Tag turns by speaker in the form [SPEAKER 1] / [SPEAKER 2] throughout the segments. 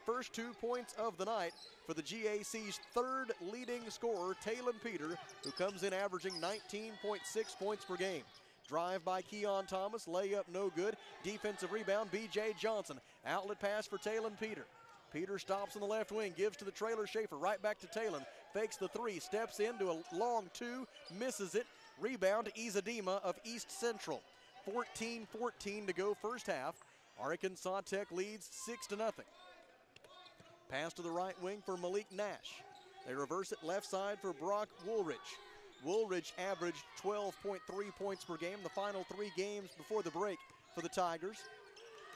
[SPEAKER 1] First 2 points of the night for the GAC's third leading scorer, Talon Peter, who comes in averaging 19.6 points per game. Drive by Keon Thomas, layup no good. Defensive rebound, B.J. Johnson. Outlet pass for Talon Peter. Peter stops on the left wing, gives to the trailer Schaefer, right back to Talon. Fakes the three, steps into a long two, misses it. Rebound to Izadima of East Central. 14-14 to go first half. Arkansas Tech leads 6-0. Pass to the right wing for Malik Nash. They reverse it left side for Brock Woolridge. Woolridge averaged 12.3 points per game the final 3 games before the break for the Tigers.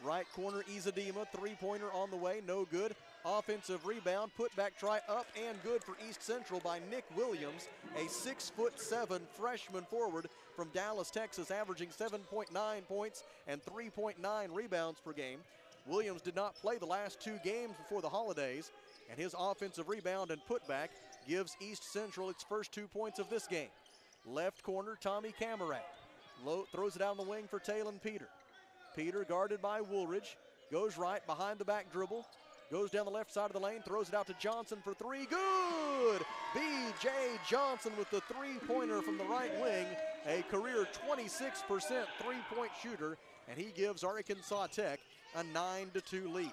[SPEAKER 1] Right corner, Izadima, three-pointer on the way, no good. Offensive rebound, put back try up and good for East Central by Nick Williams, a 6'7" freshman forward from Dallas, Texas, averaging 7.9 points and 3.9 rebounds per game. Williams did not play the last 2 games before the holidays, and his offensive rebound and putback gives East Central its first 2 points of this game. Left corner, Tommy Camarat. Throws it down the wing for Talon Peter. Peter guarded by Woolridge, goes right behind the back dribble, goes down the left side of the lane, throws it out to Johnson for 3, good! B.J. Johnson with the three-pointer from the right wing, a career 26% three-point shooter, and he gives Arkansas Tech a 9-2 lead.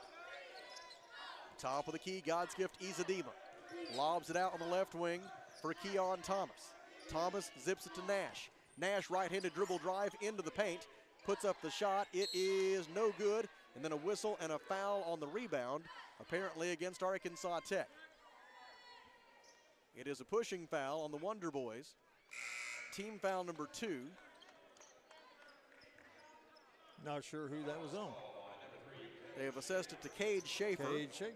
[SPEAKER 1] Top of the key, God's gift, Izadima. Lobs it out on the left wing for Keon Thomas. Thomas zips it to Nash. Nash right-handed dribble drive into the paint, puts up the shot. It is no good, and then a whistle and a foul on the rebound, apparently against Arkansas Tech. It is a pushing foul on the Wonder Boys. Team foul number 2.
[SPEAKER 2] Not sure who that was on.
[SPEAKER 1] They have assessed it to Cade Schaefer.
[SPEAKER 2] Cade Schaefer.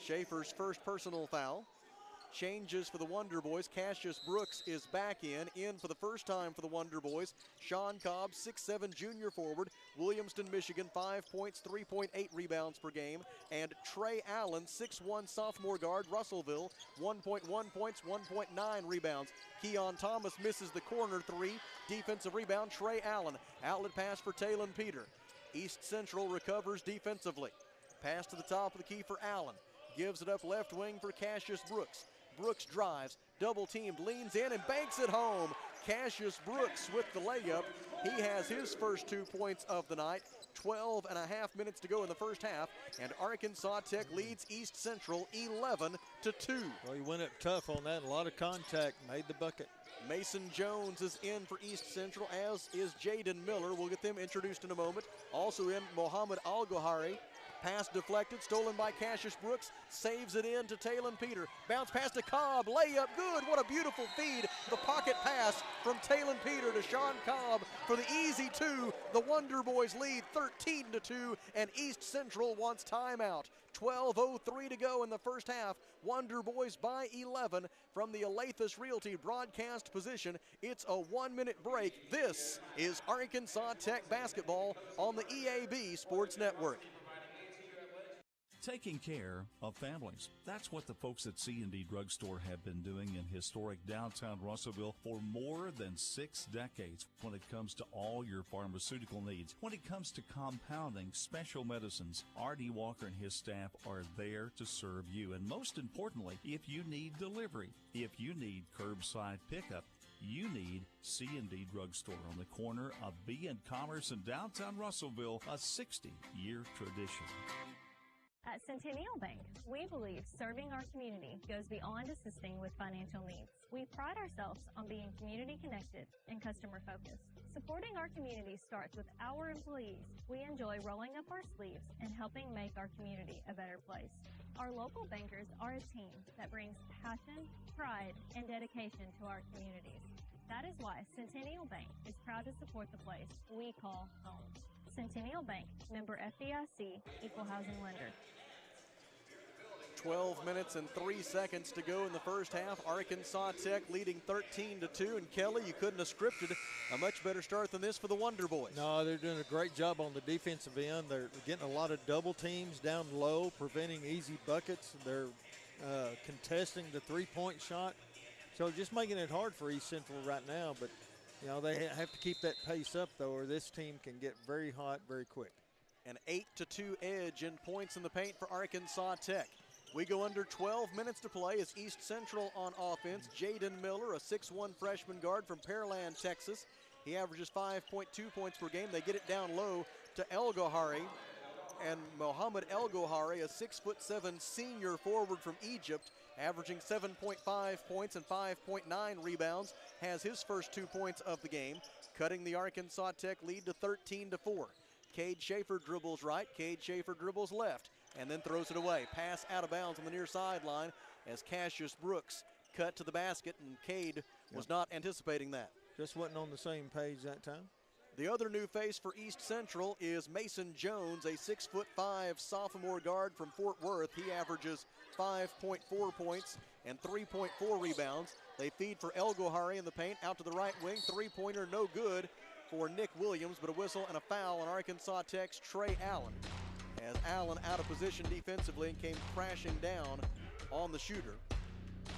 [SPEAKER 1] Schaefer's first personal foul. Changes for the Wonder Boys. Cassius Brooks is back in for the first time for the Wonder Boys. Sean Cobb, 6'7" junior forward. Williamston, Michigan, 5 points, 3.8 rebounds per game. And Trey Allen, 6'1" sophomore guard, Russellville, 1.1 points, 1.9 rebounds. Keon Thomas misses the corner 3. Defensive rebound, Trey Allen. Outlet pass for Talon Peter. East Central recovers defensively. Pass to the top of the key for Allen. Gives it up left wing for Cassius Brooks. Brooks drives, double teamed, leans in and banks it home. Cassius Brooks with the layup. He has his first 2 points of the night. 12.5 minutes to go in the first half, and Arkansas Tech leads East Central 11-2.
[SPEAKER 2] Well, he went up tough on that. A lot of contact, made the bucket.
[SPEAKER 1] Mason Jones is in for East Central, as is Jaden Miller. We'll get them introduced in a moment. Also in, Mohamed Al-Gohari. Pass deflected, stolen by Cassius Brooks, saves it in to Talon Peter. Bounce pass to Cobb, layup good. What a beautiful feed. The pocket pass from Talon Peter to Sean Cobb for the easy 2. The Wonder Boys lead 13-2, and East Central wants timeout. 12:03 to go in the first half. Wonder Boys by 11 from the Alathus Realty broadcast position. It's a 1-minute break. This is Arkansas Tech basketball on the EAB Sports Network.
[SPEAKER 3] Taking care of families. That's what the folks at C&D Drugstore have been doing in historic downtown Russellville for more than 6 decades when it comes to all your pharmaceutical needs. When it comes to compounding special medicines, R.D. Walker and his staff are there to serve you. And most importantly, if you need delivery, if you need curbside pickup, you need C&D Drugstore on the corner of B and Commerce in downtown Russellville, a 60-year tradition.
[SPEAKER 4] At Centennial Bank, we believe serving our community goes beyond assisting with financial needs. We pride ourselves on being community connected and customer focused. Supporting our community starts with our employees. We enjoy rolling up our sleeves and helping make our community a better place. Our local bankers are a team that brings passion, pride, and dedication to our communities. That is why Centennial Bank is proud to support the place we call home. Centennial Bank, member FDIC, equal housing lender.
[SPEAKER 1] 12 minutes and 3 seconds to go in the first half. Arkansas Tech leading 13-2. And Kelly, you couldn't have scripted a much better start than this for the Wonder Boys.
[SPEAKER 2] No, they're doing a great job on the defensive end. They're getting a lot of double teams down low, preventing easy buckets. They're contesting the three-point shot. So just making it hard for East Central right now. But, you know, they have to keep that pace up, though, or this team can get very hot very quick.
[SPEAKER 1] An 8-2 edge in points in the paint for Arkansas Tech. We go under 12 minutes to play as East Central on offense. Jaden Miller, a 6'1 freshman guard from Pearland, Texas. He averages 5.2 points per game. They get it down low to El Gohari. And Mohammed El Gohari, a 6'7" senior forward from Egypt, averaging 7.5 points and 5.9 rebounds, has his first 2 points of the game, cutting the Arkansas Tech lead to 13-4. Cade Schaefer dribbles right, Cade Schaefer dribbles left, and then throws it away. Pass out of bounds on the near sideline as Cassius Brooks cut to the basket, and Cade was not anticipating that.
[SPEAKER 2] Just wasn't on the same page that time.
[SPEAKER 1] The other new face for East Central is Mason Jones, a 6'5" sophomore guard from Fort Worth. He averages 5.4 points and 3.4 rebounds. They feed for El Gohari in the paint, out to the right wing. Three-pointer, no good for Nick Williams, but a whistle and a foul on Arkansas Tech's Trey Allen. As Allen out of position defensively and came crashing down on the shooter.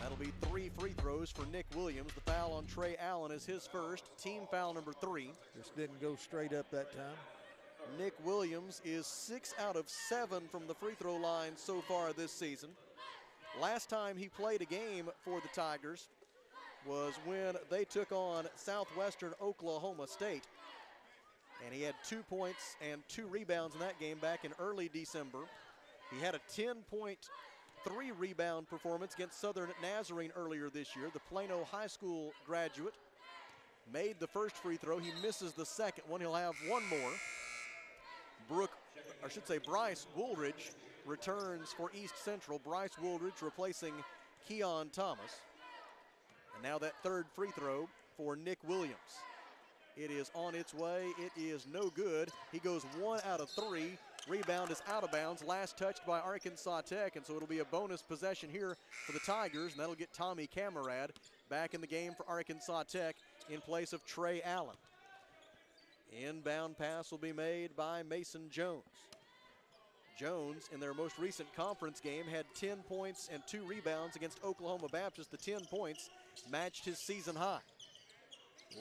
[SPEAKER 1] That'll be 3 free throws for Nick Williams. The foul on Trey Allen is his first, team foul number 3.
[SPEAKER 2] Just didn't go straight up that time.
[SPEAKER 1] Nick Williams is 6 out of 7 from the free throw line so far this season. Last time he played a game for the Tigers was when they took on Southwestern Oklahoma State. And he had 2 points and 2 rebounds in that game back in early December. He had a 10-point 3-rebound performance against Southern Nazarene earlier this year. The Plano High School graduate made the first free throw. He misses the second one. He'll have one more. Bryce Woolridge returns for East Central. Bryce Woolridge replacing Keon Thomas. And now that third free throw for Nick Williams. It is on its way. It is no good. He goes 1 out of 3. Rebound is out of bounds. Last touched by Arkansas Tech, and so it'll be a bonus possession here for the Tigers, and that'll get Tommy Camarad back in the game for Arkansas Tech in place of Trey Allen. Inbound pass will be made by Mason Jones. Jones, in their most recent conference game, had 10 points and 2 rebounds against Oklahoma Baptist. The 10 points matched his season high.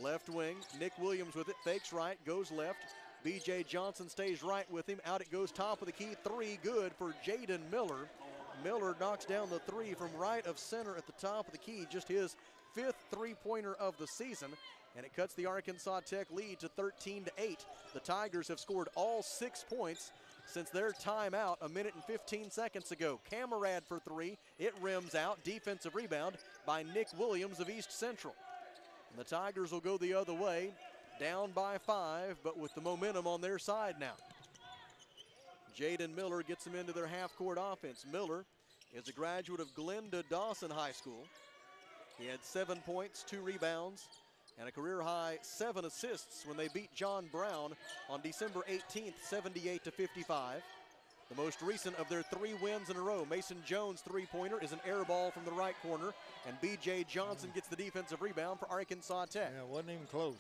[SPEAKER 1] Left wing, Nick Williams with it, fakes right, goes left. B.J. Johnson stays right with him. Out it goes, top of the key, 3 good for Jaden Miller. Miller knocks down the 3 from right of center at the top of the key, just his 5th three-pointer of the season, and it cuts the Arkansas Tech lead to 13-8. The Tigers have scored all 6 points since their timeout a minute and 15 seconds ago. Camarad for 3, it rims out, defensive rebound by Nick Williams of East Central. And the Tigers will go the other way, down by 5, but with the momentum on their side now. Jaden Miller gets them into their half-court offense. Miller is a graduate of Glenda Dawson High School. He had 7 points, 2 rebounds, and a career-high 7 assists when they beat John Brown on December 18th, 78-55. The most recent of their 3 wins in a row. Mason Jones' three-pointer is an air ball from the right corner, and B.J. Johnson gets the defensive rebound for Arkansas Tech.
[SPEAKER 2] Yeah, wasn't even close.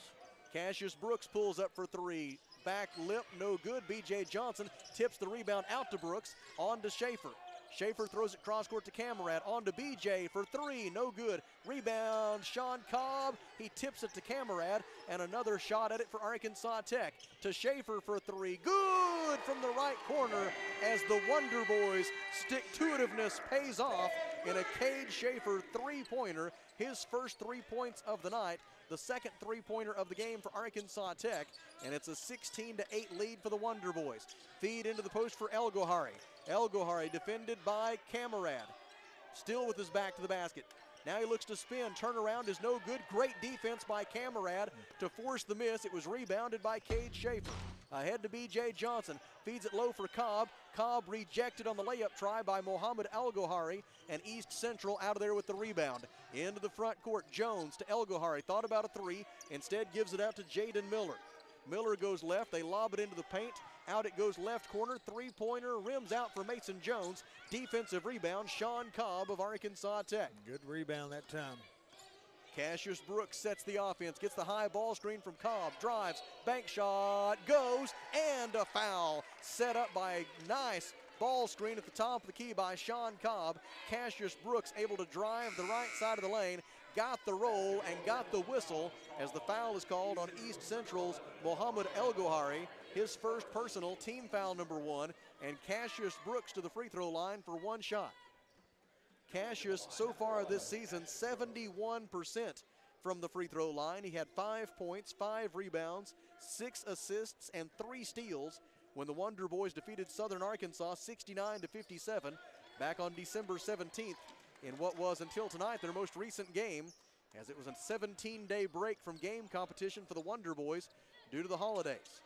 [SPEAKER 1] Cassius Brooks pulls up for 3. Back lip, no good. B.J. Johnson tips the rebound out to Brooks, on to Schaefer. Schaefer throws it cross-court to Camarad, on to B.J. for 3, no good. Rebound, Sean Cobb, he tips it to Camarad, and another shot at it for Arkansas Tech. To Schaefer for 3, good from the right corner as the Wonder Boys' stick-to-itiveness pays off in a Cade Schaefer three-pointer, his first 3 points of the night, the second three-pointer of the game for Arkansas Tech, and it's a 16-8 lead for the Wonder Boys. Feed into the post for El Gohari. El Gohari defended by Camarad, still with his back to the basket. Now he looks to spin, turnaround is no good. Great defense by Camarad to force the miss. It was rebounded by Cade Schaefer. Ahead to B.J. Johnson, feeds it low for Cobb. Cobb rejected on the layup try by Mohammed El Gohari, and East Central out of there with the rebound. Into the front court, Jones to El Gohari, thought about a 3, instead gives it out to Jaden Miller. Miller goes left, they lob it into the paint. Out it goes left corner, three-pointer, rims out for Mason Jones. Defensive rebound, Sean Cobb of Arkansas Tech.
[SPEAKER 2] Good rebound that time.
[SPEAKER 1] Cassius Brooks sets the offense, gets the high ball screen from Cobb, drives, bank shot, goes, and a foul. Set up by a nice ball screen at the top of the key by Sean Cobb. Cassius Brooks able to drive the right side of the lane, got the roll and got the whistle as the foul is called on East Central's Mohamed El Gohari, his first personal, team foul number 1, and Cassius Brooks to the free throw line for 1 shot. Cassius so far this season 71% from the free throw line. He had 5 points, 5 rebounds, 6 assists, and 3 steals when the Wonder Boys defeated Southern Arkansas 69-57 back on December 17th in what was until tonight their most recent game, as it was a 17-day break from game competition for the Wonder Boys due to the holidays.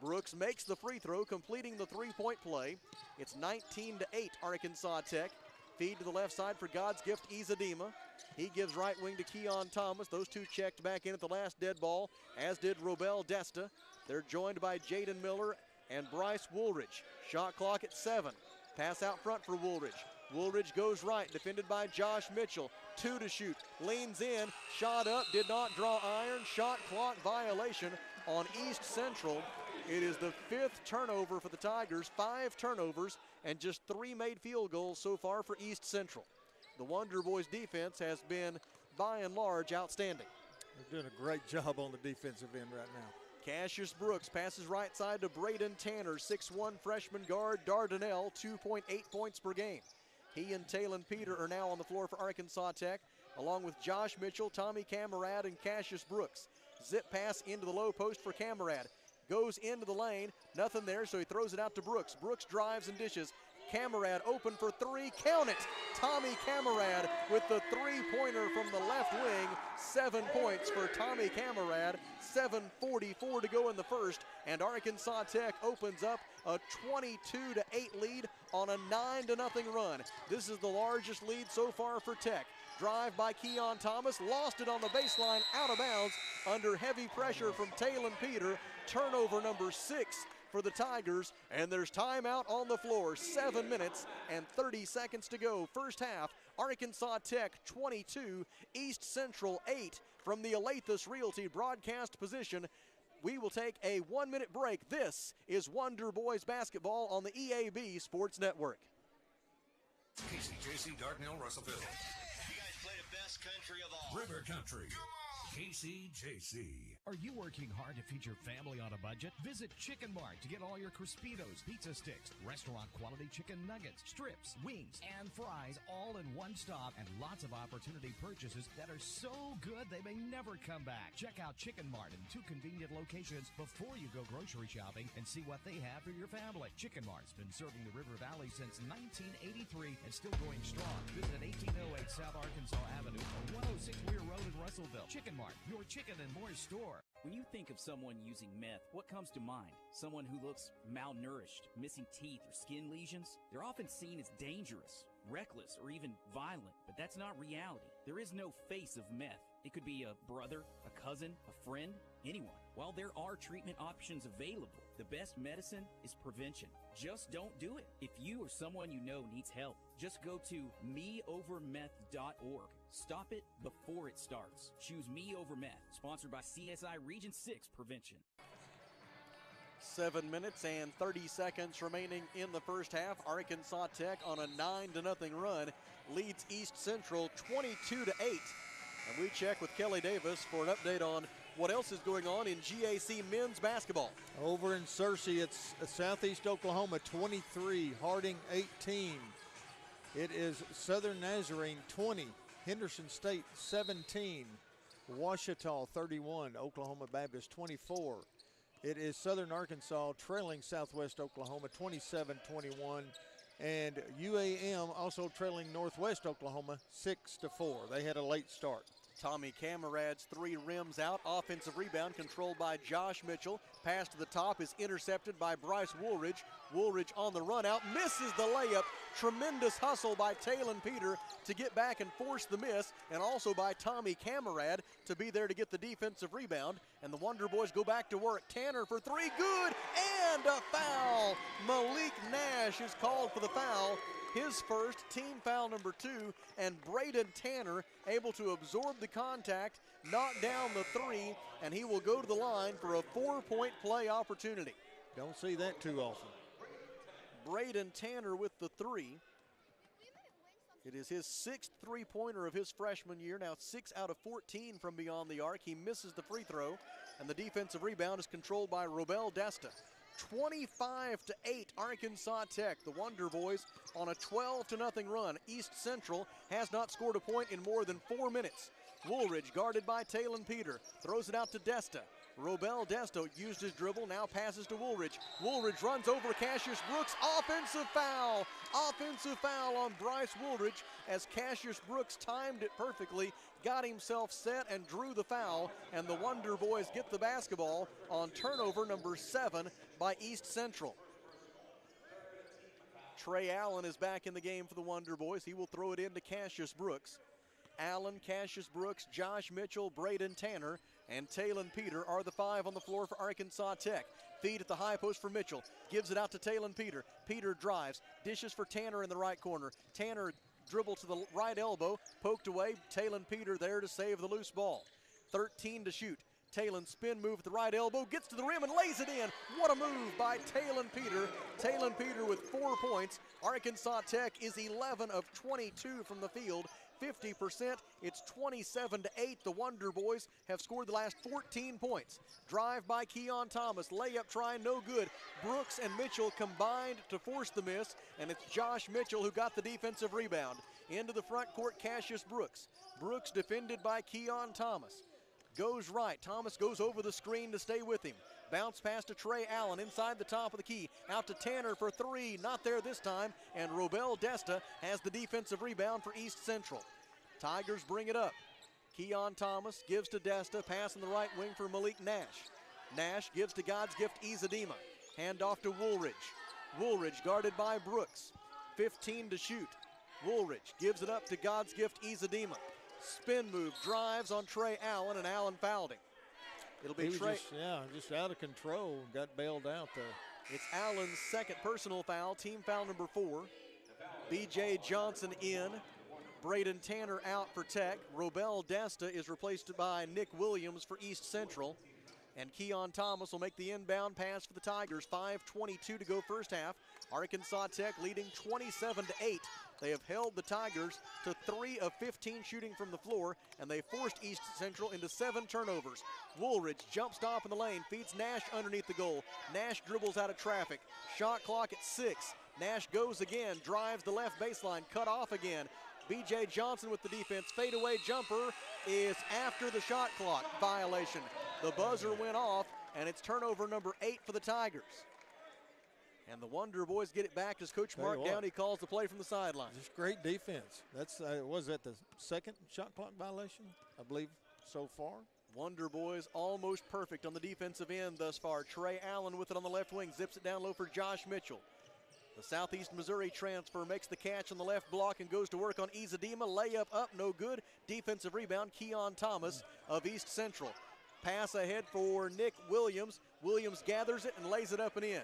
[SPEAKER 1] Brooks makes the free throw, completing the 3-point play. It's 19-8 Arkansas Tech. Feed to the left side for God's gift, Izadima. He gives right wing to Keon Thomas. Those two checked back in at the last dead ball, as did Robel Desta. They're joined by Jaden Miller and Bryce Woolridge. Shot clock at 7. Pass out front for Woolridge. Woolridge goes right, defended by Josh Mitchell. 2 to shoot, leans in, shot up, did not draw iron. Shot clock violation on East Central. It is the 5th turnover for the Tigers, 5 turnovers, and just 3 made field goals so far for East Central. The Wonder Boys defense has been, by and large, outstanding.
[SPEAKER 2] They're doing a great job on the defensive end right now.
[SPEAKER 1] Cassius Brooks passes right side to Braden Tanner, 6'1" freshman guard Dardanelle, 2.8 points per game. He and Talon Peter are now on the floor for Arkansas Tech, along with Josh Mitchell, Tommy Camarad, and Cassius Brooks. Zip pass into the low post for Camarad. Goes into the lane, nothing there, so he throws it out to Brooks. Brooks drives and dishes. Camarad open for 3, count it! Tommy Camarad with the 3-pointer from the left wing. 7 points for Tommy Camarad. 7:44 to go in the first, and Arkansas Tech opens up a 22-8 lead on a 9-0 run. This is the largest lead so far for Tech. Drive by Keon Thomas, lost it on the baseline, out of bounds under heavy pressure from Talon Peter. Turnover number 6 for the Tigers, and there's timeout on the floor. 7 minutes and 30 seconds to go. First half, Arkansas Tech 22, East Central 8 from the Alathus Realty broadcast position. We will take a 1-minute break. This is Wonder Boys basketball on the EAB Sports Network.
[SPEAKER 5] KCJC, Dardanelle, Russellville.
[SPEAKER 6] You guys play the best country of all.
[SPEAKER 5] River Country. KCJC.
[SPEAKER 7] Are you working hard to feed your family on a budget? Visit Chicken Mart to get all your Crispitos, pizza sticks, restaurant quality chicken nuggets, strips, wings, and fries all in one stop, and lots of opportunity purchases that are so good they may never come back. Check out Chicken Mart in 2 convenient locations before you go grocery shopping and see what they have for your family. Chicken Mart's been serving the River Valley since 1983 and still going strong. Visit 1808 South Arkansas Avenue or 106 Weir Road in Russellville. Chicken Mart, your chicken and more store.
[SPEAKER 8] When you think of someone using meth, what comes to mind? Someone who looks malnourished, missing teeth, or skin lesions? They're often seen as dangerous, reckless, or even violent, but that's not reality. There is no face of meth. It could be a brother, a cousin, a friend, anyone. While there are treatment options available, the best medicine is prevention. Just don't do it. If you or someone you know needs help, just go to meovermeth.org. Stop it before it starts. Choose Me Over Meth, sponsored by CSI Region 6 Prevention.
[SPEAKER 1] 7 minutes and 30 seconds remaining in the first half. Arkansas Tech on a 9-0 run leads East Central 22-8. And we check with Kelly Davis for an update on what else is going on in GAC men's basketball.
[SPEAKER 2] Over in Searcy, it's Southeast Oklahoma 23, Harding 18. It is Southern Nazarene 20, Henderson State 17, Ouachita 31, Oklahoma Baptist 24. It is Southern Arkansas trailing Southwest Oklahoma 27-21, and UAM also trailing Northwest Oklahoma 6-4. They had a late start.
[SPEAKER 1] Tommy Camarad's 3 rims out. Offensive rebound controlled by Josh Mitchell. Pass to the top is intercepted by Bryce Woolridge. Woolridge on the run out, misses the layup. Tremendous hustle by Talon Peter to get back and force the miss, and also by Tommy Camarad to be there to get the defensive rebound. And the Wonder Boys go back to work. Tanner for 3, good, and a foul. Malik Nash is called for the foul. His first, team foul number 2, and Braden Tanner able to absorb the contact, knock down the 3, and he will go to the line for a 4-point play opportunity.
[SPEAKER 2] Don't see that too often.
[SPEAKER 1] Braden Tanner with the 3. It is his 6th three-pointer of his freshman year, now 6 out of 14 from beyond the arc. He misses the free throw, and the defensive rebound is controlled by Robel Desta. 25-8, Arkansas Tech. The Wonder Boys on a 12-0 run. East Central has not scored a point in more than 4 minutes. Woolridge guarded by Talon Peter, throws it out to Desta. Robel Desta used his dribble, now passes to Woolridge. Woolridge runs over Cassius Brooks. Offensive foul! Offensive foul on Bryce Woolridge as Cassius Brooks timed it perfectly, got himself set and drew the foul, and the Wonder Boys get the basketball on turnover number 7 by East Central. Trey Allen is back in the game for the Wonder Boys. He will throw it into Cassius Brooks. Allen, Cassius Brooks, Josh Mitchell, Braden Tanner, and Talon Peter are the 5 on the floor for Arkansas Tech. Feed at the high post for Mitchell. Gives it out to Talon Peter. Peter drives. Dishes for Tanner in the right corner. Tanner dribble to the right elbow. Poked away. Talon Peter there to save the loose ball. 13 to shoot. Talon spin move at the right elbow. Gets to the rim and lays it in. What a move by Talon Peter. Talon Peter with 4 points. Arkansas Tech is 11 of 22 from the field. 50%, it's 27-8. The Wonder Boys have scored the last 14 points. Drive by Keon Thomas, layup try, no good. Brooks and Mitchell combined to force the miss, and it's Josh Mitchell who got the defensive rebound. Into the front court, Cassius Brooks. Brooks defended by Keon Thomas. Goes right, Thomas goes over the screen to stay with him. Bounce pass to Trey Allen inside the top of the key. Out to Tanner for 3, not there this time. And Robel Desta has the defensive rebound for East Central. Tigers bring it up. Keon Thomas gives to Desta, pass in the right wing for Malik Nash. Nash gives to God's Gift Izadima. Hand off to Woolridge. Woolridge guarded by Brooks. 15 to shoot. Woolridge gives it up to God's Gift Izadima. Spin move, drives on Trey Allen, and Allen fouled him. It'll be Trey.
[SPEAKER 2] Just out of control. Got bailed out there.
[SPEAKER 1] It's Allen's second personal foul, team foul number 4. B.J. Johnson in. Braden Tanner out for Tech. Robel Desta is replaced by Nick Williams for East Central. And Keon Thomas will make the inbound pass for the Tigers. 5:22 to go first half. Arkansas Tech leading 27-8. They have held the Tigers to 3 of 15 shooting from the floor, and they forced East Central into 7 turnovers. Woolridge jump stop in the lane, feeds Nash underneath the goal. Nash dribbles out of traffic. Shot clock at 6. Nash goes again, drives the left baseline, cut off again. B.J. Johnson with the defense. Fadeaway jumper is after the shot clock violation. The buzzer went off, and it's turnover number 8 for the Tigers. And the Wonder Boys get it back as Coach Mark Downey calls the play from the sideline.
[SPEAKER 2] Just great defense. That's was that the second shot clock violation, I believe, so far?
[SPEAKER 1] Wonder Boys almost perfect on the defensive end thus far. Trey Allen with it on the left wing, zips it down low for Josh Mitchell. The Southeast Missouri transfer makes the catch on the left block and goes to work on Izadima. Layup up, no good. Defensive rebound, Keon Thomas of East Central. Pass ahead for Nick Williams. Williams gathers it and lays it up and in.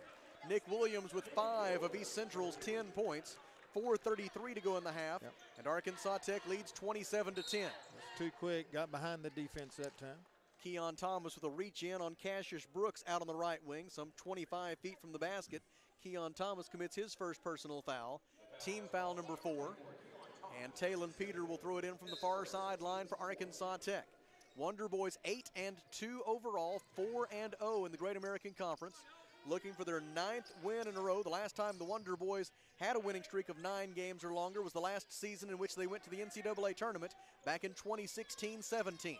[SPEAKER 1] Nick Williams with 5 of East Central's 10 points. 4:33 to go in the half, and Arkansas Tech leads 27-10.
[SPEAKER 2] That's too quick, got behind the defense that time.
[SPEAKER 1] Keon Thomas with a reach in on Cassius Brooks out on the right wing, some 25 feet from the basket. Keon Thomas commits his first personal foul, team foul number 4. And Talon Peter will throw it in from the far sideline for Arkansas Tech. Wonder Boys 8-2 overall, 4-0 in the Great American Conference. Looking for their 9th win in a row. The last time the Wonder Boys had a winning streak of 9 games or longer was the last season in which they went to the NCAA tournament back in 2016-17.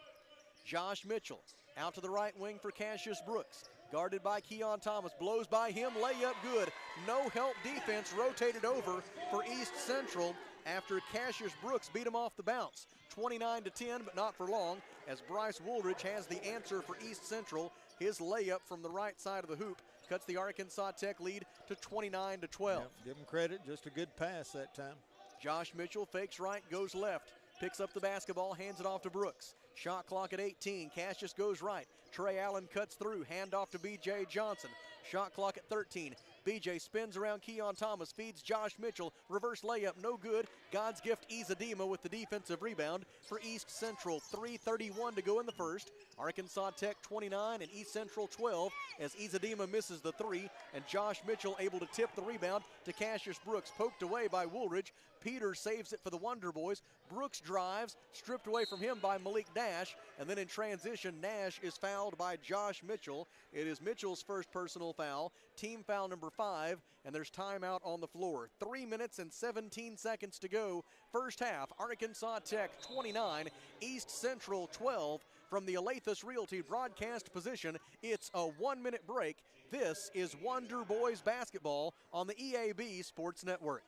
[SPEAKER 1] Josh Mitchell out to the right wing for Cassius Brooks. Guarded by Keon Thomas, blows by him, layup good. No help defense rotated over for East Central after Cassius Brooks beat him off the bounce. 29-10, but not for long, as Bryce Woolridge has the answer for East Central. His layup from the right side of the hoop cuts the Arkansas Tech lead to 29-12.
[SPEAKER 2] Give him credit, just a good pass that time.
[SPEAKER 1] Josh Mitchell fakes right, goes left, picks up the basketball, hands it off to Brooks. Shot clock at 18. Cassius goes right, Trey Allen cuts through, handoff to B.J. Johnson. Shot clock at 13. BJ spins around Keon Thomas, feeds Josh Mitchell, reverse layup, no good. God's gift Izadima with the defensive rebound for East Central. 3:31 to go in the first. Arkansas Tech 29 and East Central 12 as Izadima misses the three, and Josh Mitchell able to tip the rebound to Cassius Brooks, poked away by Woolridge. Peters saves it for the Wonder Boys. Brooks drives, stripped away from him by Malik Nash, and then in transition, Nash is fouled by Josh Mitchell. It is Mitchell's first personal foul, team foul number 5, and there's timeout on the floor. 3 minutes and 17 seconds to go. First half, Arkansas Tech 29, East Central 12. From the Alathus Realty broadcast position, it's a 1-minute break. This is Wonder Boys basketball on the EAB Sports Network.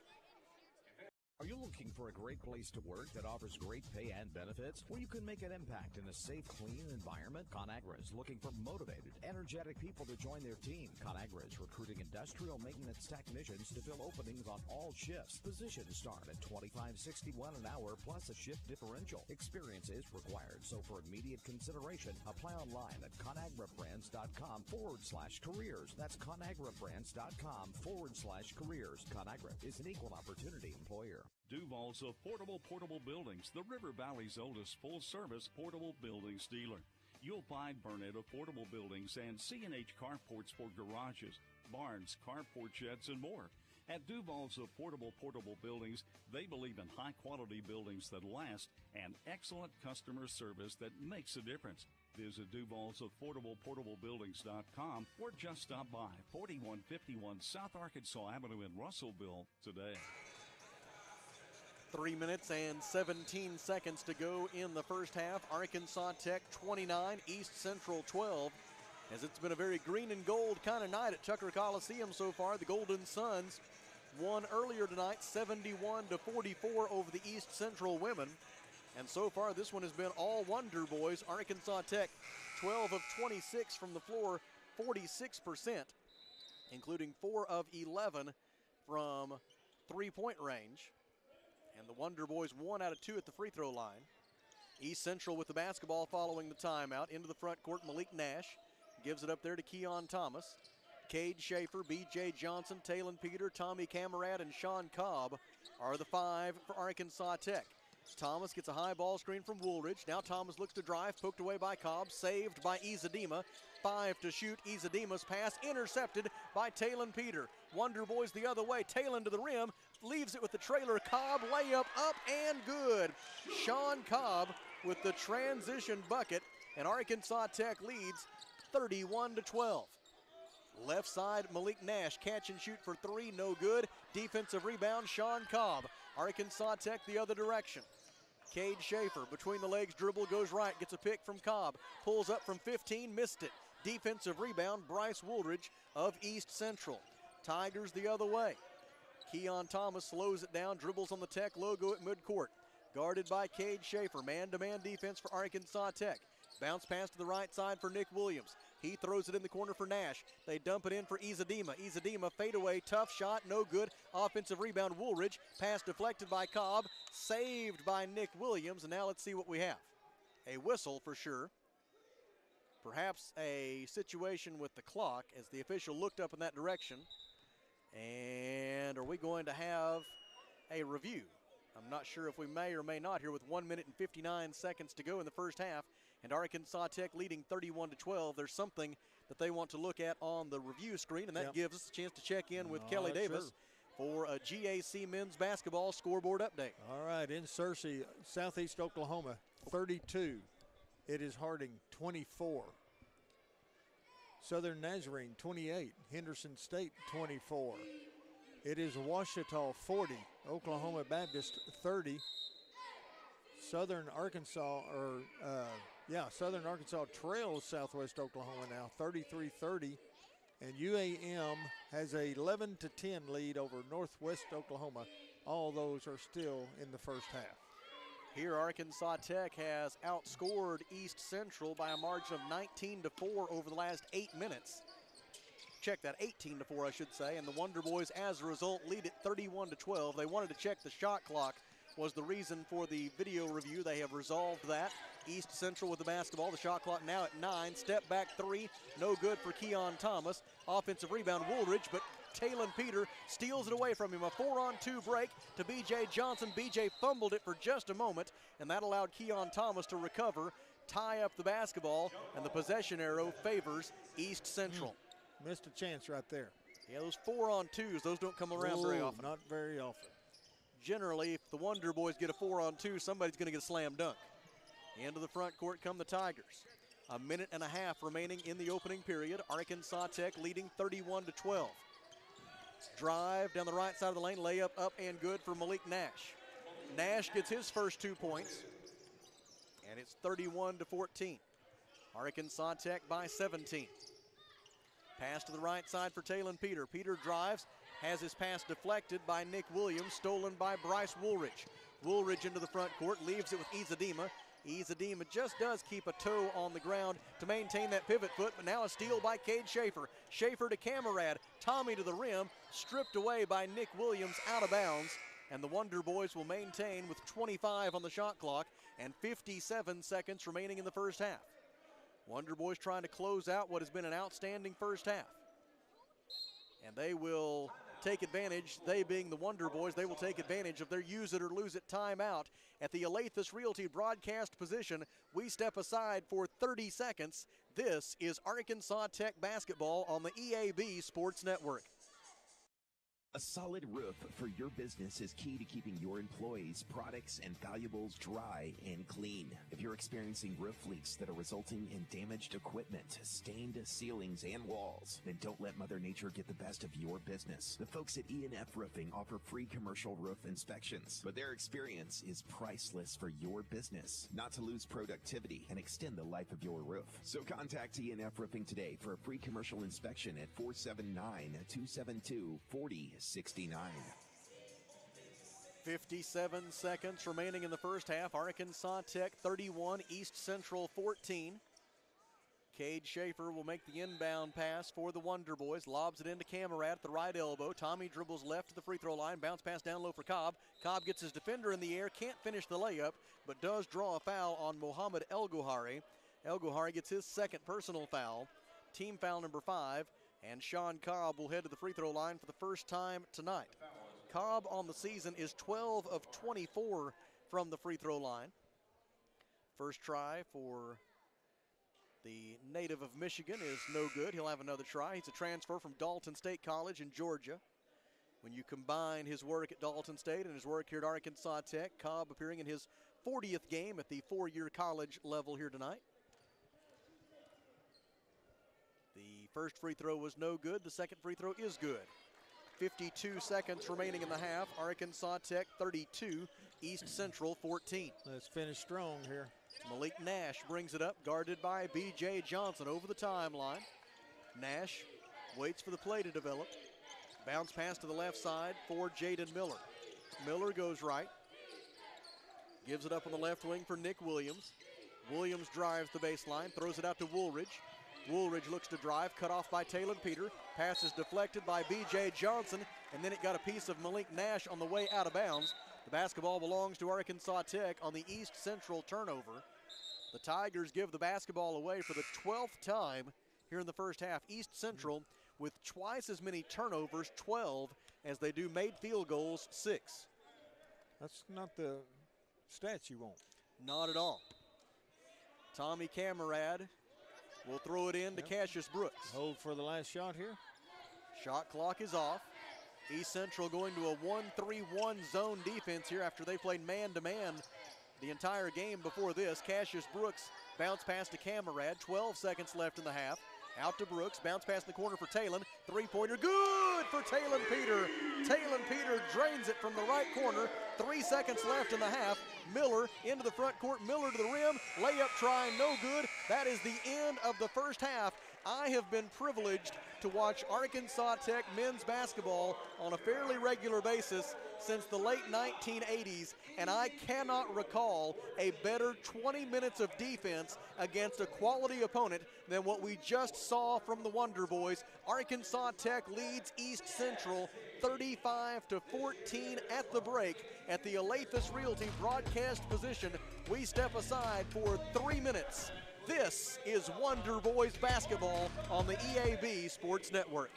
[SPEAKER 7] Are you looking for a great place to work that offers great pay and benefits, where you can make an impact in a safe, clean environment? ConAgra is looking for motivated, energetic people to join their team. ConAgra is recruiting industrial maintenance technicians to fill openings on all shifts. Positions start at $25.61 an hour plus a shift differential. Experience is required, so for immediate consideration, apply online at ConAgraBrands.com/careers. That's ConAgraBrands.com/careers. ConAgra is an equal opportunity employer.
[SPEAKER 3] Duval's Affordable Portable Buildings, the River Valley's oldest full-service portable buildings dealer. You'll find Burnett Affordable Buildings and C&H carports for garages, barns, carport sheds, and more. At Duval's Affordable Portable Buildings, they believe in high-quality buildings that last and excellent customer service that makes a difference. Visit Duval's AffordablePortableBuildings.com or just stop by 4151 South Arkansas Avenue in Russellville today.
[SPEAKER 1] 3 minutes and 17 seconds to go in the first half. Arkansas Tech 29, East Central 12. As it's been a very green and gold kind of night at Tucker Coliseum so far. The Golden Suns won earlier tonight 71-44 over the East Central women. And so far this one has been all Wonder Boys. Arkansas Tech 12 of 26 from the floor, 46%, including 4 of 11 from three-point range. And the Wonder Boys 1 out of 2 at the free throw line. East Central with the basketball following the timeout. Into the front court, Malik Nash gives it up there to Keon Thomas. Cade Schaefer, B.J. Johnson, Talon Peter, Tommy Camerad, and Sean Cobb are the 5 for Arkansas Tech. Thomas gets a high ball screen from Woolridge. Now Thomas looks to drive, poked away by Cobb, saved by Izadima. 5 to shoot. Izadima's pass intercepted by Talon Peter. Wonder Boys the other way. Talon to the rim, leaves it with the trailer. Cobb layup up and good. Sean Cobb with the transition bucket, and Arkansas Tech leads 31-12. Left side, Malik Nash, catch and shoot for 3, no good. Defensive rebound, Sean Cobb. Arkansas Tech the other direction. Cade Schaefer between the legs, dribble, goes right, gets a pick from Cobb. Pulls up from 15, missed it. Defensive rebound, Bryce Woolridge of East Central. Tigers the other way. Keon Thomas slows it down, dribbles on the Tech logo at midcourt. Guarded by Cade Schaefer, man-to-man defense for Arkansas Tech. Bounce pass to the right side for Nick Williams. He throws it in the corner for Nash. They dump it in for Izadima. Izadima fadeaway, tough shot, no good. Offensive rebound, Woolridge. Pass deflected by Cobb, saved by Nick Williams. And now let's see what we have. A whistle for sure. Perhaps a situation with the clock as the official looked up in that direction. And are we going to have a review? I'm not sure if we may or may not here with 1 minute and 59 seconds to go in the first half. And Arkansas Tech leading 31-12. There's something that they want to look at on the review screen, and that gives us a chance to check in with Kelly Davis for a GAC men's basketball scoreboard update.
[SPEAKER 2] All right, in Searcy, Southeast Oklahoma, 32. It is Harding, 24. Southern Nazarene, 28. Henderson State, 24. It is Ouachita, 40. Oklahoma Baptist, 30. Southern Arkansas trails Southwest Oklahoma now, 33-30. And UAM has a 11-10 lead over Northwest Oklahoma. All those are still in the first half.
[SPEAKER 1] Here, Arkansas Tech has outscored East Central by a margin of 19-4 over the last 8 minutes. Check that, 18-4, I should say. And the Wonder Boys, as a result, lead it 31-12. They wanted to check the shot clock was the reason for the video review. They have resolved that. East Central with the basketball. The shot clock now at 9. Step back three, no good for Keon Thomas. Offensive rebound, Woolridge, but Talon Peter steals it away from him. A 4-on-2 break to B.J. Johnson. B.J. fumbled it for just a moment, and that allowed Keon Thomas to recover, tie up the basketball, and the possession arrow favors East Central.
[SPEAKER 2] Missed a chance right there.
[SPEAKER 1] Yeah, those 4-on-2s, those don't come around very often.
[SPEAKER 2] Not very often.
[SPEAKER 1] Generally, if the Wonder Boys get a 4-on-2, somebody's going to get a slam dunk. Into the front court come the Tigers. A minute and a half remaining in the opening period. Arkansas Tech leading 31-12. Drive down the right side of the lane, layup up and good for Malik Nash. Nash gets his first 2 points, and it's 31-14. Arkansas Tech by 17. Pass to the right side for Talon Peter. Peter drives, has his pass deflected by Nick Williams, stolen by Bryce Woolridge. Woolridge into the front court, leaves it with Izadima. Izadima just does keep a toe on the ground to maintain that pivot foot, but now a steal by Cade Schaefer. Schaefer to Camarad, Tommy to the rim, stripped away by Nick Williams out of bounds, and the Wonder Boys will maintain with 25 on the shot clock and 57 seconds remaining in the first half. Wonder Boys trying to close out what has been an outstanding first half. And they will take advantage, they being the Wonder Boys, they will take advantage of their use it or lose it timeout. At the Alathus Realty broadcast position, we step aside for 30 seconds. This is Arkansas Tech basketball on the EAB Sports Network.
[SPEAKER 9] A solid roof for your business is key to keeping your employees, products, and valuables dry and clean. If you're experiencing roof leaks that are resulting in damaged equipment, stained ceilings, and walls, then don't let Mother Nature get the best of your business. The folks at E&F Roofing offer free commercial roof inspections, but their experience is priceless for your business, not to lose productivity and extend the life of your roof. So contact E&F Roofing today for a free commercial inspection at 479-272-4069.
[SPEAKER 1] 57 seconds remaining in the first half. Arkansas Tech 31, East Central 14. Cade Schaefer will make the inbound pass for the Wonder Boys. Lobs it into Camarad at the right elbow. Tommy dribbles left to the free throw line. Bounce pass down low for Cobb. Cobb gets his defender in the air. Can't finish the layup, but does draw a foul on Mohamed El-Gouhari. El-Gouhari gets his second personal foul. Team foul number 5. And Sean Cobb will head to the free throw line for the first time tonight. Cobb on the season is 12 of 24 from the free throw line. First try for the native of Michigan is no good. He'll have another try. He's a transfer from Dalton State College in Georgia. When you combine his work at Dalton State and his work here at Arkansas Tech, Cobb appearing in his 40th game at the 4-year college level here tonight. The first free throw was no good. The second free throw is good. 52 seconds remaining in the half. Arkansas Tech 32, East Central 14.
[SPEAKER 2] Let's finish strong here.
[SPEAKER 1] Malik Nash brings it up, guarded by B.J. Johnson over the timeline. Nash waits for the play to develop. Bounce pass to the left side for Jaden Miller. Miller goes right. Gives it up on the left wing for Nick Williams. Williams drives the baseline, throws it out to Woolridge. Woolridge looks to drive, cut off by Talon Peter. Pass is deflected by B.J. Johnson, and then it got a piece of Malik Nash on the way out of bounds. The basketball belongs to Arkansas Tech on the East Central turnover. The Tigers give the basketball away for the 12th time here in the first half. East Central with twice as many turnovers, 12, as they do made field goals, 6.
[SPEAKER 2] That's not the stats you want.
[SPEAKER 1] Not at all. Tommy Camarad will throw it in to Cassius Brooks.
[SPEAKER 2] Hold for the last shot here.
[SPEAKER 1] Shot clock is off. East Central going to a 1-3-1 zone defense here after they played man-to-man the entire game before this. Cassius Brooks bounce pass to Camarad. 12 seconds left in the half. Out to Brooks. Bounce pass in the corner for Talon. Three-pointer good for Talon Peter. Talon Peter drains it from the right corner. 3 seconds left in the half. Miller into the front court. Miller to the rim. Layup try, no good. That is the end of the first half. I have been privileged to watch Arkansas Tech men's basketball on a fairly regular basis since the late 1980s, and I cannot recall a better 20 minutes of defense against a quality opponent than what we just saw from the Wonder Boys. Arkansas Tech leads East Central 35-14 at the break. At the Alathus Realty broadcast position, we step aside for 3 minutes. This is Wonder Boys basketball on the EAB Sports Network.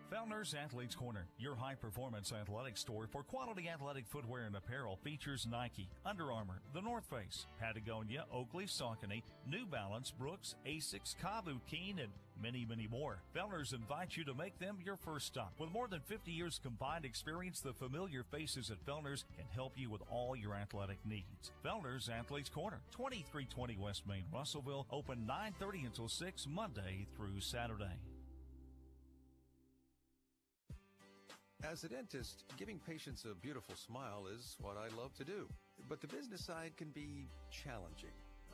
[SPEAKER 3] Fellner's Athletes Corner, your high-performance athletic store for quality athletic footwear and apparel, features Nike, Under Armour, The North Face, Patagonia, Oakley, Saucony, New Balance, Brooks, Asics, Kavu, Keen, and many, many more. Fellner's invites you to make them your first stop. With more than 50 years combined experience, the familiar faces at Fellner's can help you with all your athletic needs. Fellner's Athletes Corner, 2320 West Main, Russellville, open 9:30 until 6 Monday through Saturday.
[SPEAKER 10] As a dentist, giving patients a beautiful smile is what I love to do. But the business side can be challenging.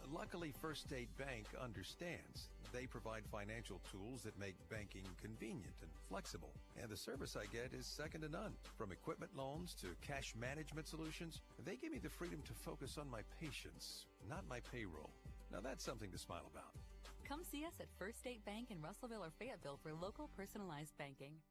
[SPEAKER 10] Luckily, First State Bank understands. They provide financial tools that make banking convenient and flexible. And the service I get is second to none. From equipment loans to cash management solutions, they give me the freedom to focus on my patients, not my payroll. Now that's something to smile about.
[SPEAKER 11] Come see us at First State Bank in Russellville or Fayetteville for local personalized banking.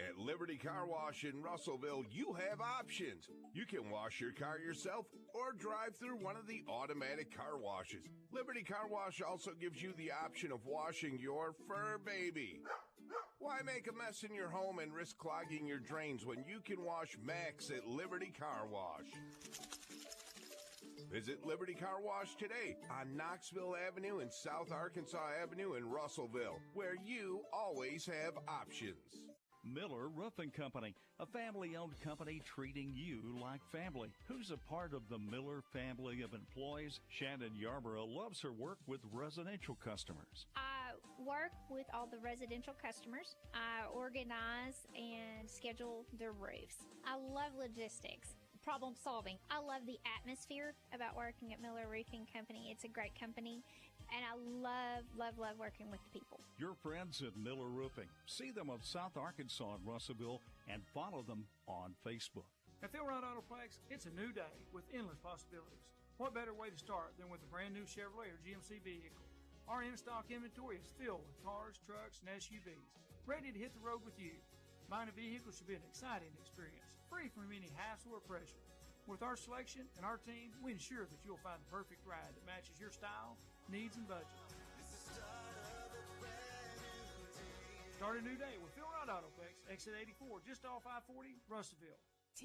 [SPEAKER 12] At Liberty Car Wash in Russellville, you have options. You can wash your car yourself or drive through one of the automatic car washes. Liberty Car Wash also gives you the option of washing your fur baby. Why make a mess in your home and risk clogging your drains when you can wash Max at Liberty Car Wash? Visit Liberty Car Wash today on Knoxville Avenue and South Arkansas Avenue in Russellville, where you always have options.
[SPEAKER 3] Miller Roofing Company, a family-owned company treating you like family. Who's a part of the Miller family of employees? Shannon Yarborough loves her work with residential customers.
[SPEAKER 13] I work with all the residential customers. I organize and schedule their roofs. I love logistics, problem solving. I love the atmosphere about working at Miller Roofing Company. It's a great company. And I love working with the people.
[SPEAKER 3] Your friends at Miller Roofing. See them on South Arkansas and Russellville and follow them on Facebook.
[SPEAKER 14] At Philrod Autoplex, it's a new day with endless possibilities. What better way to start than with a brand new Chevrolet or GMC vehicle? Our in-stock inventory is filled with cars, trucks, and SUVs, ready to hit the road with you. Buying a vehicle should be an exciting experience, free from any hassle or pressure. With our selection and our team, we ensure that you'll find the perfect ride that matches your style, needs, and budget. Start a new day with Philrod Autoplex, exit 84, just off I-40, Russellville.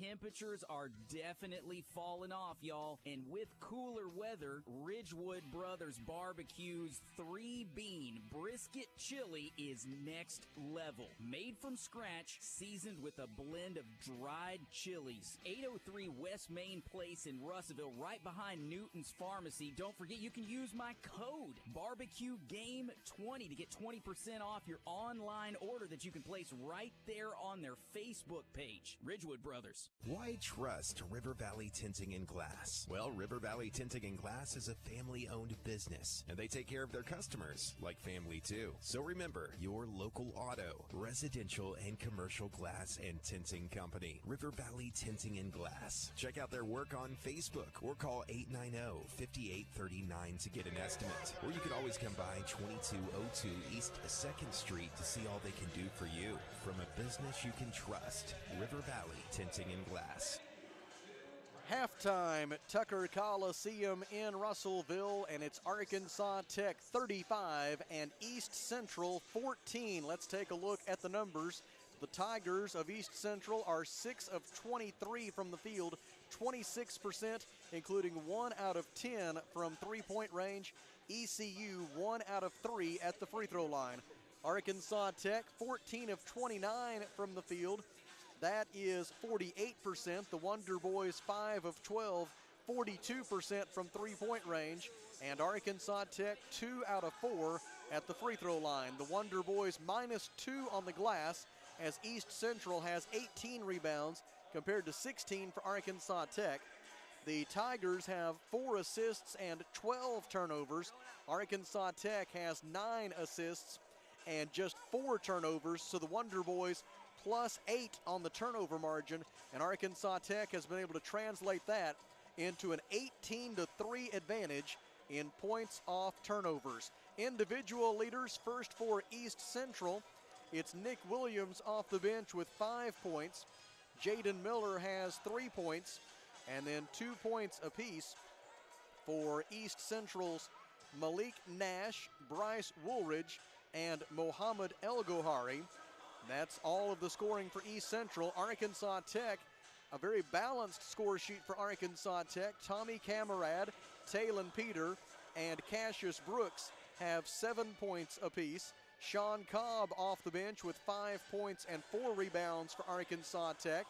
[SPEAKER 8] Temperatures are definitely falling off, y'all. And with cooler weather, Ridgewood Brothers Barbecue's 3-bean brisket chili is next level. Made from scratch, seasoned with a blend of dried chilies. 803 West Main Place in Russellville, right behind Newton's Pharmacy. Don't forget, you can use my code, BarbecueGame20, to get 20% off your online order that you can place right there on their Facebook page. Ridgewood Brothers.
[SPEAKER 9] Why trust River Valley Tinting and Glass? Well, River Valley Tinting and Glass is a family-owned business, and they take care of their customers like family too. So remember, your local auto, residential, and commercial glass and tinting company, River Valley Tinting and Glass. Check out their work on Facebook or call 890-5839 to get an estimate. Or you can always come by 2202 East 2nd Street to see all they can do for you. From a business you can trust, River Valley Tinting and Glass.
[SPEAKER 1] Halftime at Tucker Coliseum in Russellville, and it's Arkansas Tech 35 and East Central 14. Let's take a look at the numbers. The Tigers of East Central are 6 of 23 from the field, 26%, including 1 out of 10 from three-point range. ECU 1 out of 3 at the free throw line. Arkansas Tech 14 of 29 from the field. That is 48%. The Wonder Boys 5 of 12, 42% from three-point range. And Arkansas Tech 2 out of 4 at the free throw line. The Wonder Boys -2 on the glass, as East Central has 18 rebounds compared to 16 for Arkansas Tech. The Tigers have 4 assists and 12 turnovers. Arkansas Tech has 9 assists and just 4 turnovers, so the Wonder Boys +8 on the turnover margin, and Arkansas Tech has been able to translate that into an 18-3 advantage in points off turnovers. Individual leaders, first for East Central, it's Nick Williams off the bench with 5 points. Jaden Miller has 3 points, and then 2 points apiece for East Central's Malik Nash, Bryce Woolridge, and Mohamed El-Gohari. That's all of the scoring for East Central. Arkansas Tech, a very balanced score sheet for Arkansas Tech. Tommy Camarad, Talon Peter, and Cassius Brooks have 7 points apiece. Sean Cobb off the bench with 5 points and 4 rebounds for Arkansas Tech.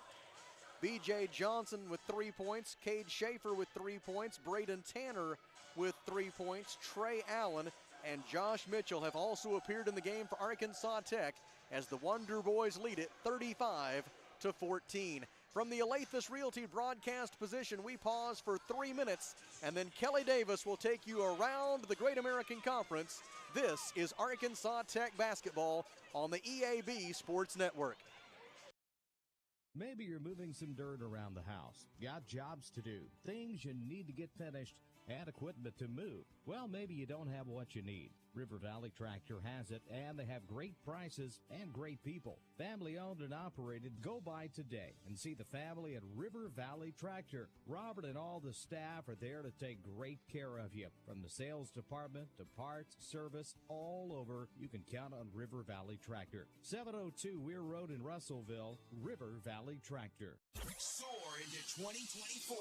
[SPEAKER 1] B.J. Johnson with 3 points. Cade Schaefer with 3 points. Braden Tanner with 3 points. Trey Allen and Josh Mitchell have also appeared in the game for Arkansas Tech as the Wonder Boys lead it 35-14. From the Alathus Realty broadcast position, we pause for 3 minutes, and then Kelly Davis will take you around the Great American Conference. This is Arkansas Tech basketball on the EAB Sports Network.
[SPEAKER 7] Maybe you're moving some dirt around the house, got jobs to do, things you need to get finished, and equipment to move. Well, maybe you don't have what you need. River Valley Tractor has it, and they have great prices and great people. Family owned and operated. Go by today and see the family at River Valley Tractor. Robert and all the staff are there to take great care of you. From the sales department to parts, service, all over, you can count on River Valley Tractor. 702 Weir Road in Russellville, River Valley Tractor.
[SPEAKER 15] Soar into 2024.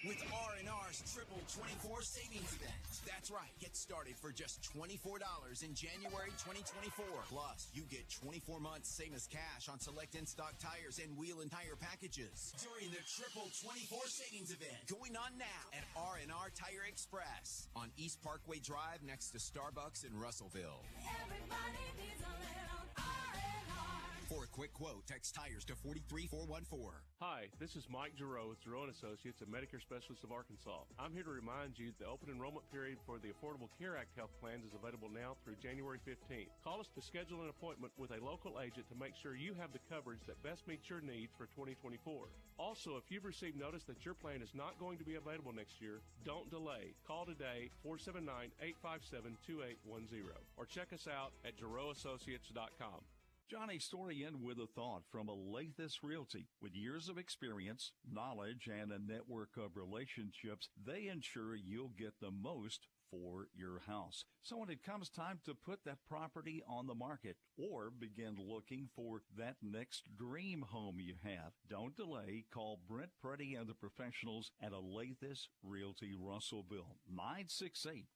[SPEAKER 15] With R&R's Triple 24 Savings Event. That's right. Get started for just $24 in January 2024. Plus, you get 24 months same as cash on select in-stock tires and wheel and tire packages. During the Triple 24 Savings Event. Going on now at R&R Tire Express on East Parkway Drive next to Starbucks in Russellville.
[SPEAKER 16] Everybody needs a little R&R.
[SPEAKER 15] For a quick quote, text tires to 43414.
[SPEAKER 17] Hi, this is Mike Giroux with Giroux & Associates, a Medicare specialist of Arkansas. I'm here to remind you the open enrollment period for the Affordable Care Act health plans is available now through January 15th. Call us to schedule an appointment with a local agent to make sure you have the coverage that best meets your needs for 2024. Also, if you've received notice that your plan is not going to be available next year, don't delay. Call today, 479-857-2810, or check us out at GirouxAssociates.com.
[SPEAKER 3] Johnny Story in with a thought from Alathus Realty. With years of experience, knowledge, and a network of relationships, they ensure you'll get the most for your house. So when it comes time to put that property on the market or begin looking for that next dream home you have, don't delay. Call Brent Preddy and the professionals at Alathus Realty Russellville,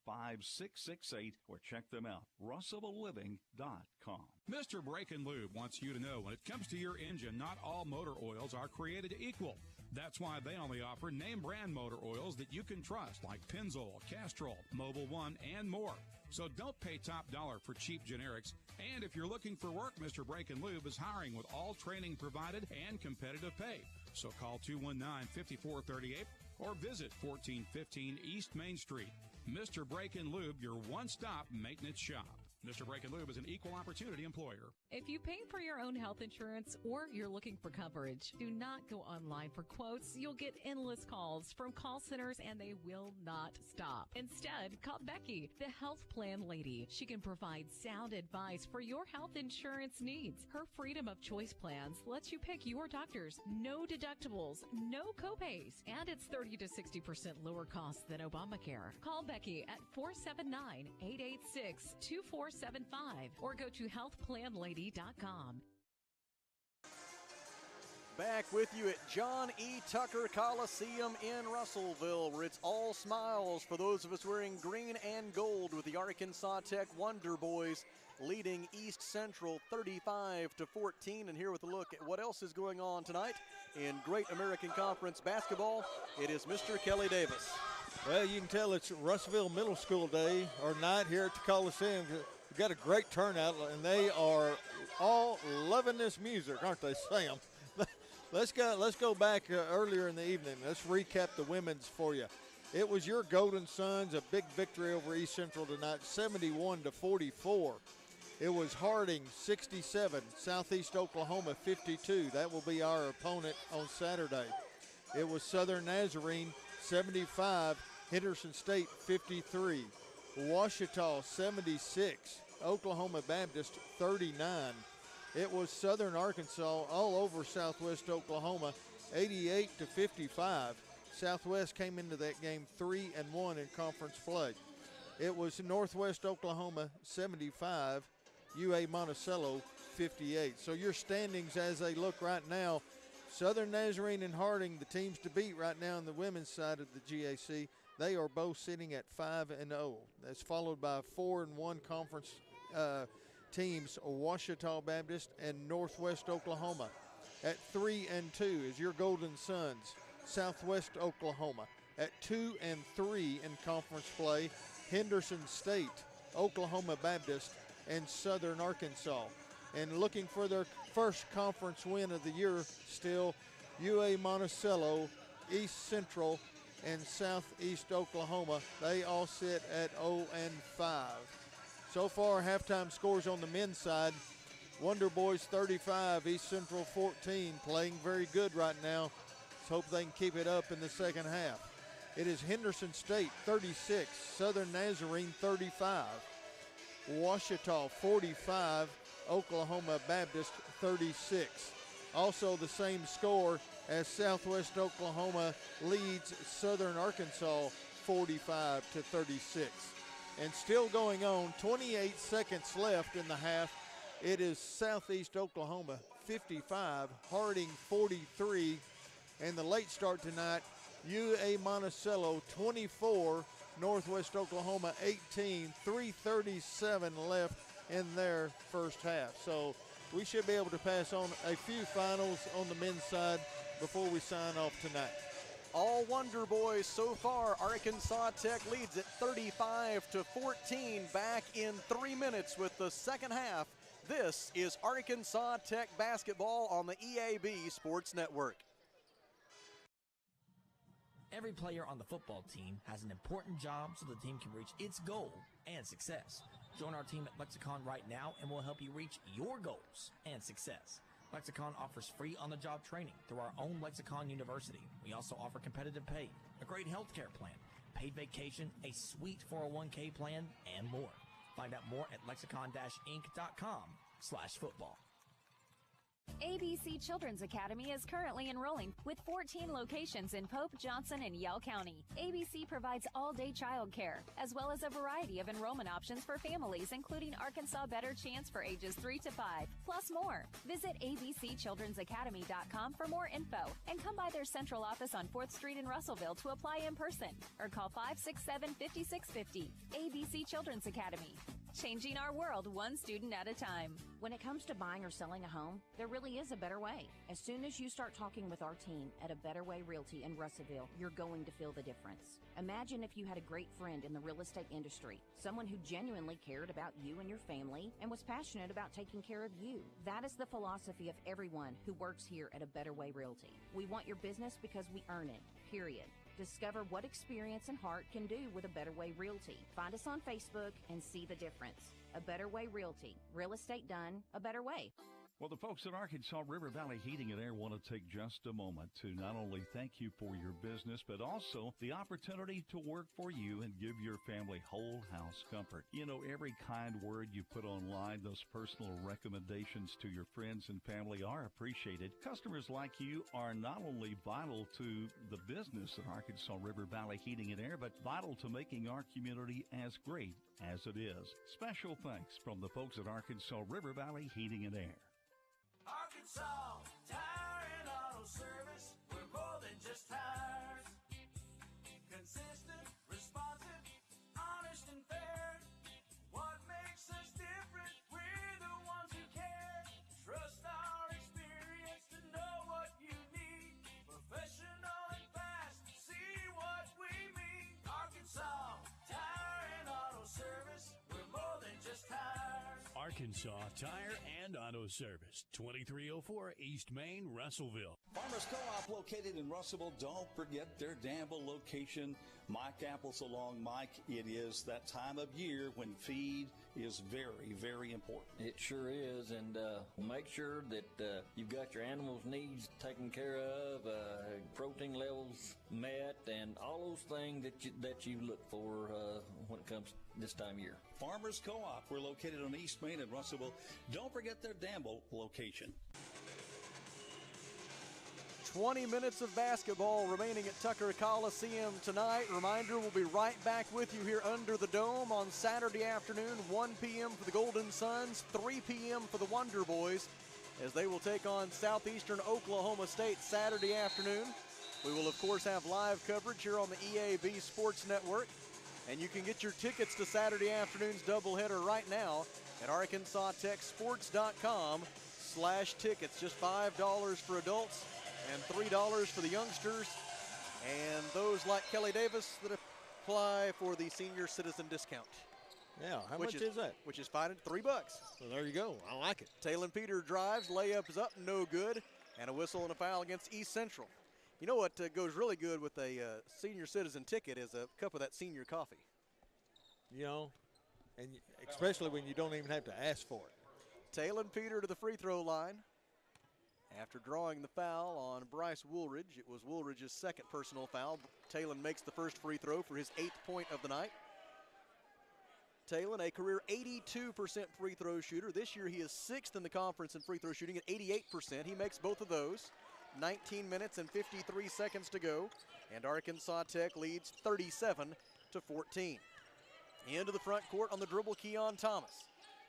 [SPEAKER 3] 968-5668, or check them out, russellvilleliving.com.
[SPEAKER 18] Mr. Brake and Lube wants you to know when it comes to your engine, not all motor oils are created equal. That's why they only offer name brand motor oils that you can trust, like Pennzoil, Castrol, Mobil 1, and more. So don't pay top dollar for cheap generics. And if you're looking for work, Mr. Brake and Lube is hiring with all training provided and competitive pay. So call 219-5438 or visit 1415 East Main Street. Mr. Brake and Lube, your one-stop maintenance shop. Mr. Brake and Lube is an equal opportunity employer.
[SPEAKER 19] If you pay for your own health insurance or you're looking for coverage, do not go online for quotes. You'll get endless calls from call centers and they will not stop. Instead, call Becky, the health plan lady. She can provide sound advice for your health insurance needs. Her freedom of choice plans lets you pick your doctors, no deductibles, no copays, and it's 30 to 60% lower cost than Obamacare. Call Becky at 479-886-2475 or go to healthplanlady.com.
[SPEAKER 1] Back with you at John E. Tucker Coliseum in Russellville, where it's all smiles for those of us wearing green and gold with the Arkansas Tech Wonder Boys leading East Central 35-14. And here with a look at what else is going on tonight in Great American Conference basketball, it is Mr. Kelly Davis.
[SPEAKER 2] Well, you can tell it's Russellville Middle School day or night here at the Coliseum. We've got a great turnout, and they are all loving this music, aren't they, Sam? Let's go back earlier in the evening. Let's recap the women's for you. It was your Golden Suns, a big victory over East Central tonight, 71-44. It was Harding 67, Southeast Oklahoma 52. That will be our opponent on Saturday. It was Southern Nazarene 75, Henderson State 53. Ouachita 76, Oklahoma Baptist 39. It was Southern Arkansas all over Southwest Oklahoma 88-55. Southwest came into that game 3-1 in conference play. It was Northwest Oklahoma 75, UA Monticello 58. So your standings as they look right now, Southern Nazarene and Harding, the teams to beat right now on the women's side of the GAC, they are both sitting at 5-0. That's followed by 4-1 conference teams, Ouachita Baptist and Northwest Oklahoma. At 3-2 is your Golden Suns, Southwest Oklahoma. At 2-3 in conference play, Henderson State, Oklahoma Baptist, and Southern Arkansas. And looking for their first conference win of the year still, UA Monticello, East Central, and Southeast Oklahoma. They all sit at 0-5. So far, halftime scores on the men's side. Wonder Boys 35, East Central 14, playing very good right now. Let's hope they can keep it up in the second half. It is Henderson State 36, Southern Nazarene 35, Ouachita 45, Oklahoma Baptist 36. Also the same score as Southwest Oklahoma leads Southern Arkansas 45-36. And still going on, 28 seconds left in the half. It is Southeast Oklahoma 55, Harding 43, and the late start tonight, UA Monticello 24, Northwest Oklahoma 18, 3:37 left in their first half. So we should be able to pass on a few finals on the men's side before we sign off tonight.
[SPEAKER 1] All Wonder Boys so far. Arkansas Tech leads at 35-14 back in 3 minutes with the second half. This is Arkansas Tech basketball on the EAB Sports Network.
[SPEAKER 20] Every player on the football team has an important job so the team can reach its goal and success. Join our team at Lexicon right now and we'll help you reach your goals and success. Lexicon offers free on-the-job training through our own Lexicon University. We also offer competitive pay, a great health care plan, paid vacation, a sweet 401k plan, and more. Find out more at lexicon-inc.com/football.
[SPEAKER 21] ABC Children's Academy is currently enrolling with 14 locations in Pope, Johnson, and Yell County. ABC provides all-day childcare, as well as a variety of enrollment options for families, including Arkansas Better Chance for ages 3 to 5, plus more. Visit abcchildrensacademy.com for more info, and come by their central office on 4th Street in Russellville to apply in person, or call 567-5650. ABC Children's Academy. Changing our world one student at a time.
[SPEAKER 22] When it comes to buying or selling a home, there really is a better way. As soon as you start talking with our team at A Better Way Realty in Russellville, you're going to feel the difference. Imagine if you had a great friend in the real estate industry, someone who genuinely cared about you and your family and was passionate about taking care of you. That is the philosophy of everyone who works here at A Better Way Realty. We want your business because we earn it, period. Discover what experience and heart can do with A Better Way Realty. Find us on Facebook and see the difference. A Better Way Realty. Real estate done a better way.
[SPEAKER 3] Well, the folks at Arkansas River Valley Heating and Air want to take just a moment to not only thank you for your business, but also the opportunity to work for you and give your family whole house comfort. You know, every kind word you put online, those personal recommendations to your friends and family are appreciated. Customers like you are not only vital to the business at Arkansas River Valley Heating and Air, but vital to making our community as great as it is. Special thanks from the folks at Arkansas River Valley Heating and Air.
[SPEAKER 16] Arkansas Tire and Auto Service, we're more than just tires. Consistent, responsive, honest and fair. What makes us different? We're the ones who care. Trust our experience to know what you need. Professional and fast, see what we mean. Arkansas Tire and Auto Service, we're more than just tires.
[SPEAKER 3] Our
[SPEAKER 4] Arkansas Tire and Auto Service, 2304 East Main, Russellville.
[SPEAKER 6] Farmers Co-op located in Russellville. Don't forget their Danville location. Mike Apples along. Mike, it is that time of year when feed is very, very important.
[SPEAKER 23] It sure is, and make sure that you've got your animals' needs taken care of, protein levels met, and all those things that you look for when it comes this time of year.
[SPEAKER 6] Farmers Co-op. We're located on East Main in Russellville. Don't forget their Danville location.
[SPEAKER 1] 20 minutes of basketball remaining at Tucker Coliseum tonight. Reminder, we'll be right back with you here under the dome on Saturday afternoon, 1 p.m. for the Golden Suns, 3 p.m. for the Wonder Boys, as they will take on Southeastern Oklahoma State Saturday afternoon. We will, of course, have live coverage here on the EAB Sports Network, and you can get your tickets to Saturday afternoon's doubleheader right now at ArkansasTechSports.com/tickets. Just $5 for adults and $3 for the youngsters, and those like Kelly Davis that apply for the senior citizen discount.
[SPEAKER 2] Yeah, how much is that?
[SPEAKER 1] Which is fine at $3.
[SPEAKER 2] Well, there you go. I like it.
[SPEAKER 1] Talon Peter drives, layup is up, no good, and a whistle and a foul against East Central. You know what goes really good with a senior citizen ticket is a cup of that senior coffee.
[SPEAKER 2] You know, and especially when you don't even have to ask for it.
[SPEAKER 1] Talon Peter to the free throw line. After drawing the foul on Bryce Woolridge, it was Woolridge's second personal foul. Talon makes the first free throw for his 8th point of the night. Talon, a career 82% free throw shooter. This year he is 6th in the conference in free throw shooting at 88%. He makes both of those. 19 minutes and 53 seconds to go, and Arkansas Tech leads 37-14. Into the front court on the dribble, Keon Thomas.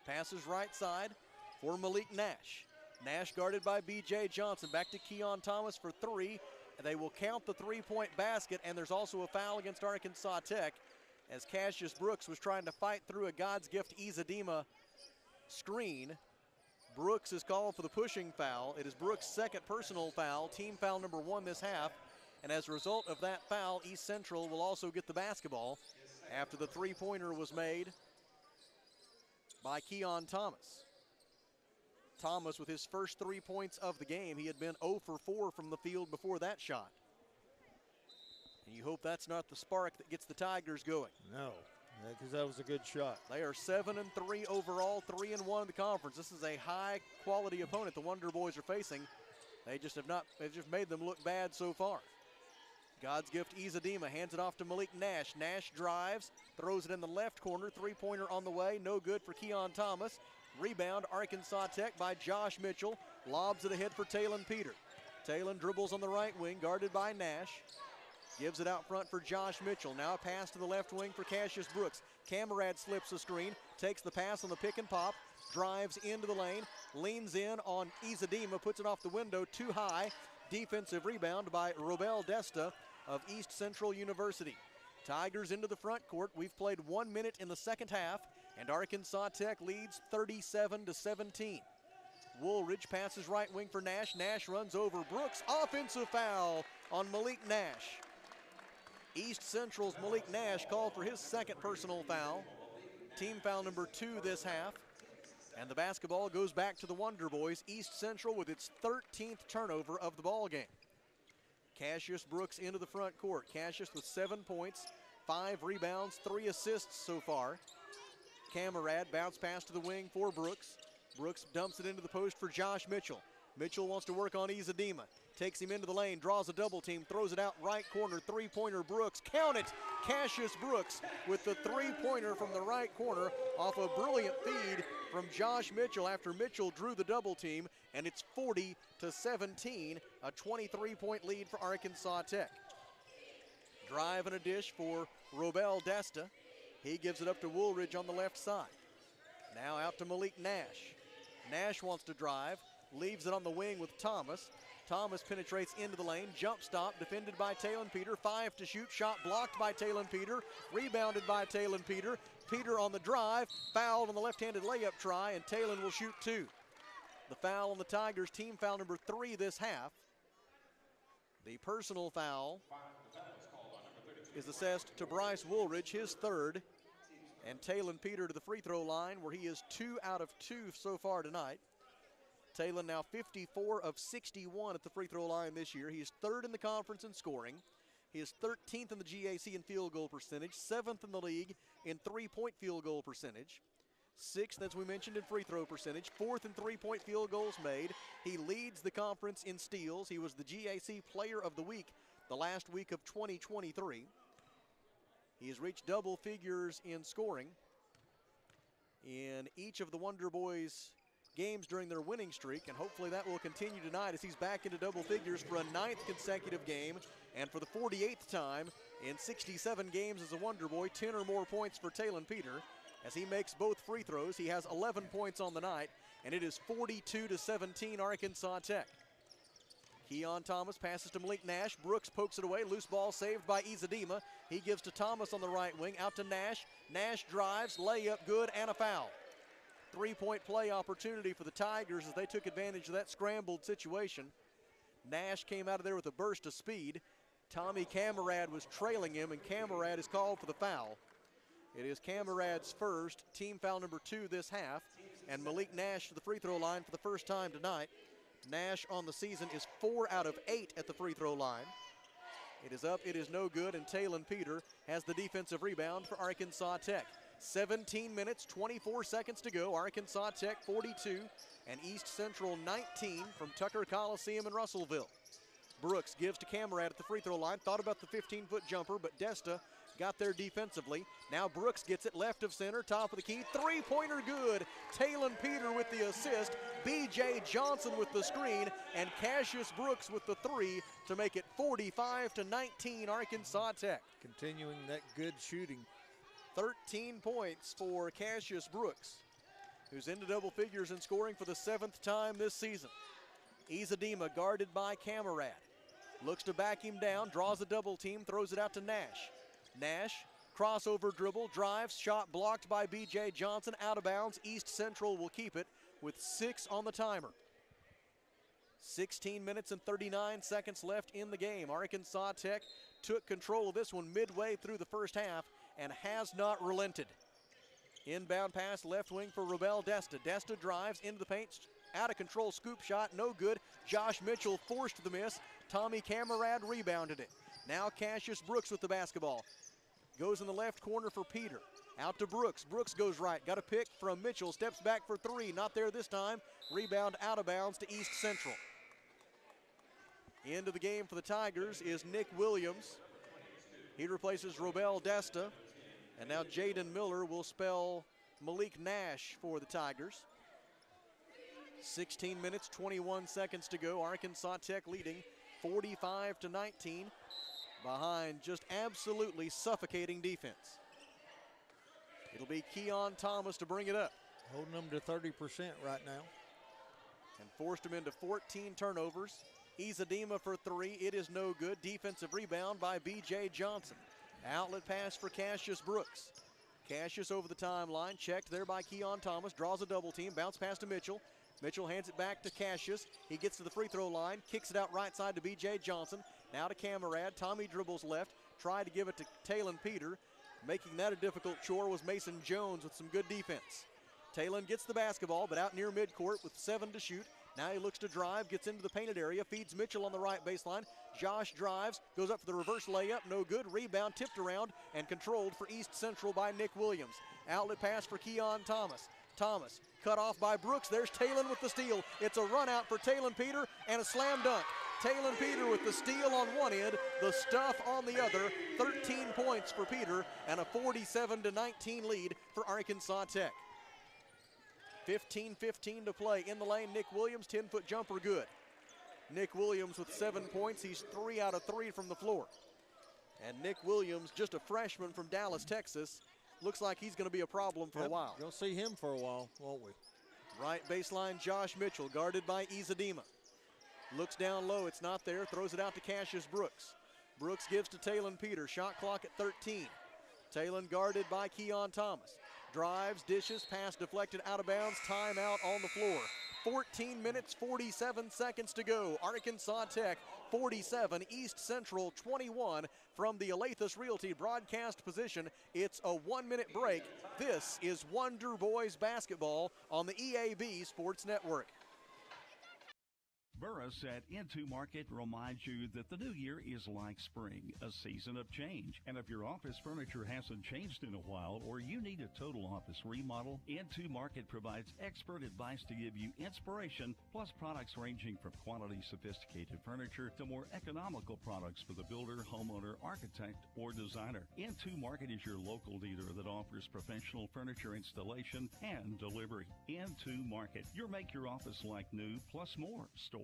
[SPEAKER 1] Passes right side for Malik Nash. Nash guarded by B.J. Johnson. Back to Keon Thomas for three. They will count the three-point basket, and there's also a foul against Arkansas Tech as Cassius Brooks was trying to fight through a God's Gift Izadima screen. Brooks is called for the pushing foul. It is Brooks' second personal foul, team foul number 1 this half. And as a result of that foul, East Central will also get the basketball after the three-pointer was made by Keon Thomas. Thomas with his first 3 points of the game. He had been 0 for 4 from the field before that shot. And you hope that's not the spark that gets the Tigers going.
[SPEAKER 2] No, because that was a good shot.
[SPEAKER 1] They are 7-3 overall, 3-1 in the conference. This is a high-quality opponent the Wonder Boys are facing. They just have not, they've just made them look bad so far. God's Gift Izadima hands it off to Malik Nash. Nash drives, throws it in the left corner. Three-pointer on the way, no good for Keon Thomas. Rebound, Arkansas Tech by Josh Mitchell. Lobs it ahead for Talon Peter. Talon dribbles on the right wing, guarded by Nash. Gives it out front for Josh Mitchell. Now a pass to the left wing for Cassius Brooks. Camarad slips the screen, takes the pass on the pick and pop, drives into the lane, leans in on Izadima, puts it off the window too high. Defensive rebound by Robel Desta of East Central University. Tigers into the front court. We've played 1 minute in the second half, and Arkansas Tech leads 37-17. Woolridge passes right wing for Nash. Nash runs over Brooks. Offensive foul on Malik Nash. East Central's Malik Nash called for his second personal foul. Team foul number 2 this half. And the basketball goes back to the Wonder Boys. East Central with its 13th turnover of the ball game. Cassius Brooks into the front court. Cassius with 7 points, 5 rebounds, 3 assists so far. Camarad bounce pass to the wing for Brooks. Brooks dumps it into the post for Josh Mitchell. Mitchell wants to work on Izadima. Takes him into the lane, draws a double team, throws it out right corner, three-pointer Brooks. Count it! Cassius Brooks with the three-pointer from the right corner off a brilliant feed from Josh Mitchell after Mitchell drew the double team, and it's 40-17, a 23-point lead for Arkansas Tech. Drive and a dish for Robel Desta. He gives it up to Woolridge on the left side. Now out to Malik Nash. Nash wants to drive, leaves it on the wing with Thomas. Thomas penetrates into the lane, jump stop, defended by Talon Peter. 5 to shoot, shot blocked by Talon Peter, rebounded by Talon Peter. Peter on the drive, fouled on the left-handed layup try, and Talon will shoot 2. The foul on the Tigers, team foul number 3 this half. The personal foul is assessed to Bryce Woolridge, his 3rd, And Talon Peter to the free throw line, where he is 2 out of 2 so far tonight. Talon now 54 of 61 at the free throw line this year. He is 3rd in the conference in scoring. He is 13th in the GAC in field goal percentage, 7th in the league in three-point field goal percentage, 6th, as we mentioned, in free throw percentage, 4th in three-point field goals made. He leads the conference in steals. He was the GAC Player of the Week the last week of 2023. He has reached double figures in scoring in each of the Wonder Boys games during their winning streak, and hopefully that will continue tonight as he's back into double figures for a 9th consecutive game, and for the 48th time in 67 games as a Wonder Boy. 10 or more points for Talon Peter as he makes both free throws. He has 11 points on the night, and it is 42-17 Arkansas Tech. Keon Thomas passes to Malik Nash. Brooks pokes it away. Loose ball saved by Izadima. He gives to Thomas on the right wing. Out to Nash. Nash drives. Layup good and a foul. 3-point play opportunity for the Tigers as they took advantage of that scrambled situation. Nash came out of there with a burst of speed. Tommy Camarad was trailing him, and Camarad is called for the foul. It is Camarad's first, team foul number 2 this half, and Malik Nash to the free throw line for the first time tonight. Nash on the season is 4 out of 8 at the free throw line. It is up, it is no good, and Talon Peter has the defensive rebound for Arkansas Tech. 17 minutes, 24 seconds to go. Arkansas Tech 42 and East Central 19 from Tucker Coliseum in Russellville. Brooks gives to Camarad at the free throw line. Thought about the 15-foot jumper, but Desta got there defensively. Now Brooks gets it left of center, top of the key. Three-pointer good. Talon Peter with the assist. B.J. Johnson with the screen, and Cassius Brooks with the 3 to make it 45-19 Arkansas Tech.
[SPEAKER 2] Continuing that good shooting.
[SPEAKER 1] 13 points for Cassius Brooks, who's into double figures in scoring for the 7th time this season. Izadima guarded by Camarad. Looks to back him down, draws a double team, throws it out to Nash. Nash, crossover dribble, drives, shot blocked by B.J. Johnson, out of bounds. East Central will keep it with 6 on the timer. 16 minutes and 39 seconds left in the game. Arkansas Tech took control of this one midway through the first half and has not relented. Inbound pass left wing for Robel Desta. Desta drives into the paint, out of control, scoop shot, no good. Josh Mitchell forced the miss. Tommy Camarad rebounded it. Now Cassius Brooks with the basketball. Goes in the left corner for Peter. Out to Brooks. Brooks goes right. Got a pick from Mitchell. Steps back for 3. Not there this time. Rebound out of bounds to East Central. Into the game for the Tigers is Nick Williams. He replaces Robel Desta. And now Jaden Miller will spell Malik Nash for the Tigers. 16 minutes, 21 seconds to go. Arkansas Tech leading 45-19 behind just absolutely suffocating defense. It'll be Keon Thomas to bring it up.
[SPEAKER 2] Holding them to 30% right now.
[SPEAKER 1] And forced him into 14 turnovers. Izadima for 3. It is no good. Defensive rebound by B.J. Johnson. Outlet pass for Cassius Brooks. Cassius over the timeline. Checked there by Keon Thomas. Draws a double team. Bounce pass to Mitchell. Mitchell hands it back to Cassius. He gets to the free throw line. Kicks it out right side to B.J. Johnson. Now to Camarad. Tommy dribbles left. Tried to give it to Talon Peter. Making that a difficult chore was Mason Jones with some good defense. Talon gets the basketball, but out near midcourt with 7 to shoot. Now he looks to drive, gets into the painted area, feeds Mitchell on the right baseline. Josh drives, goes up for the reverse layup, no good. Rebound tipped around and controlled for East Central by Nick Williams. Outlet pass for Keon Thomas. Thomas cut off by Brooks. There's Talon with the steal. It's a run out for Talon Peter and a slam dunk. Talon Peter with the steal on one end, the stuff on the other. 13 points for Peter and a 47-19 lead for Arkansas Tech. 15-15 to play in the lane. Nick Williams, 10-foot jumper good. Nick Williams with 7 points. He's 3 out of 3 from the floor. And Nick Williams, just a freshman from Dallas, Texas, looks like he's going to be a problem for a while.
[SPEAKER 2] You'll see him for a while, won't we?
[SPEAKER 1] Right baseline, Josh Mitchell, guarded by Izadima. Looks down low, it's not there, throws it out to Cassius Brooks. Brooks gives to Talon Peter, shot clock at 13. Talon guarded by Keon Thomas. Drives, dishes, pass deflected, out of bounds, timeout on the floor. 14 minutes, 47 seconds to go. Arkansas Tech 47, East Central 21 from the Alathus Realty broadcast position. It's a 1-minute break. This is Wonder Boys basketball on the EAB Sports Network.
[SPEAKER 3] Burris at Into Market reminds you that the new year is like spring, a season of change. And if your office furniture hasn't changed in a while or you need a total office remodel, Into Market provides expert advice to give you inspiration, plus products ranging from quality, sophisticated furniture to more economical products for the builder, homeowner, architect, or designer. Into Market is your local dealer that offers professional furniture installation and delivery. Into Market, your make your office like new plus more store.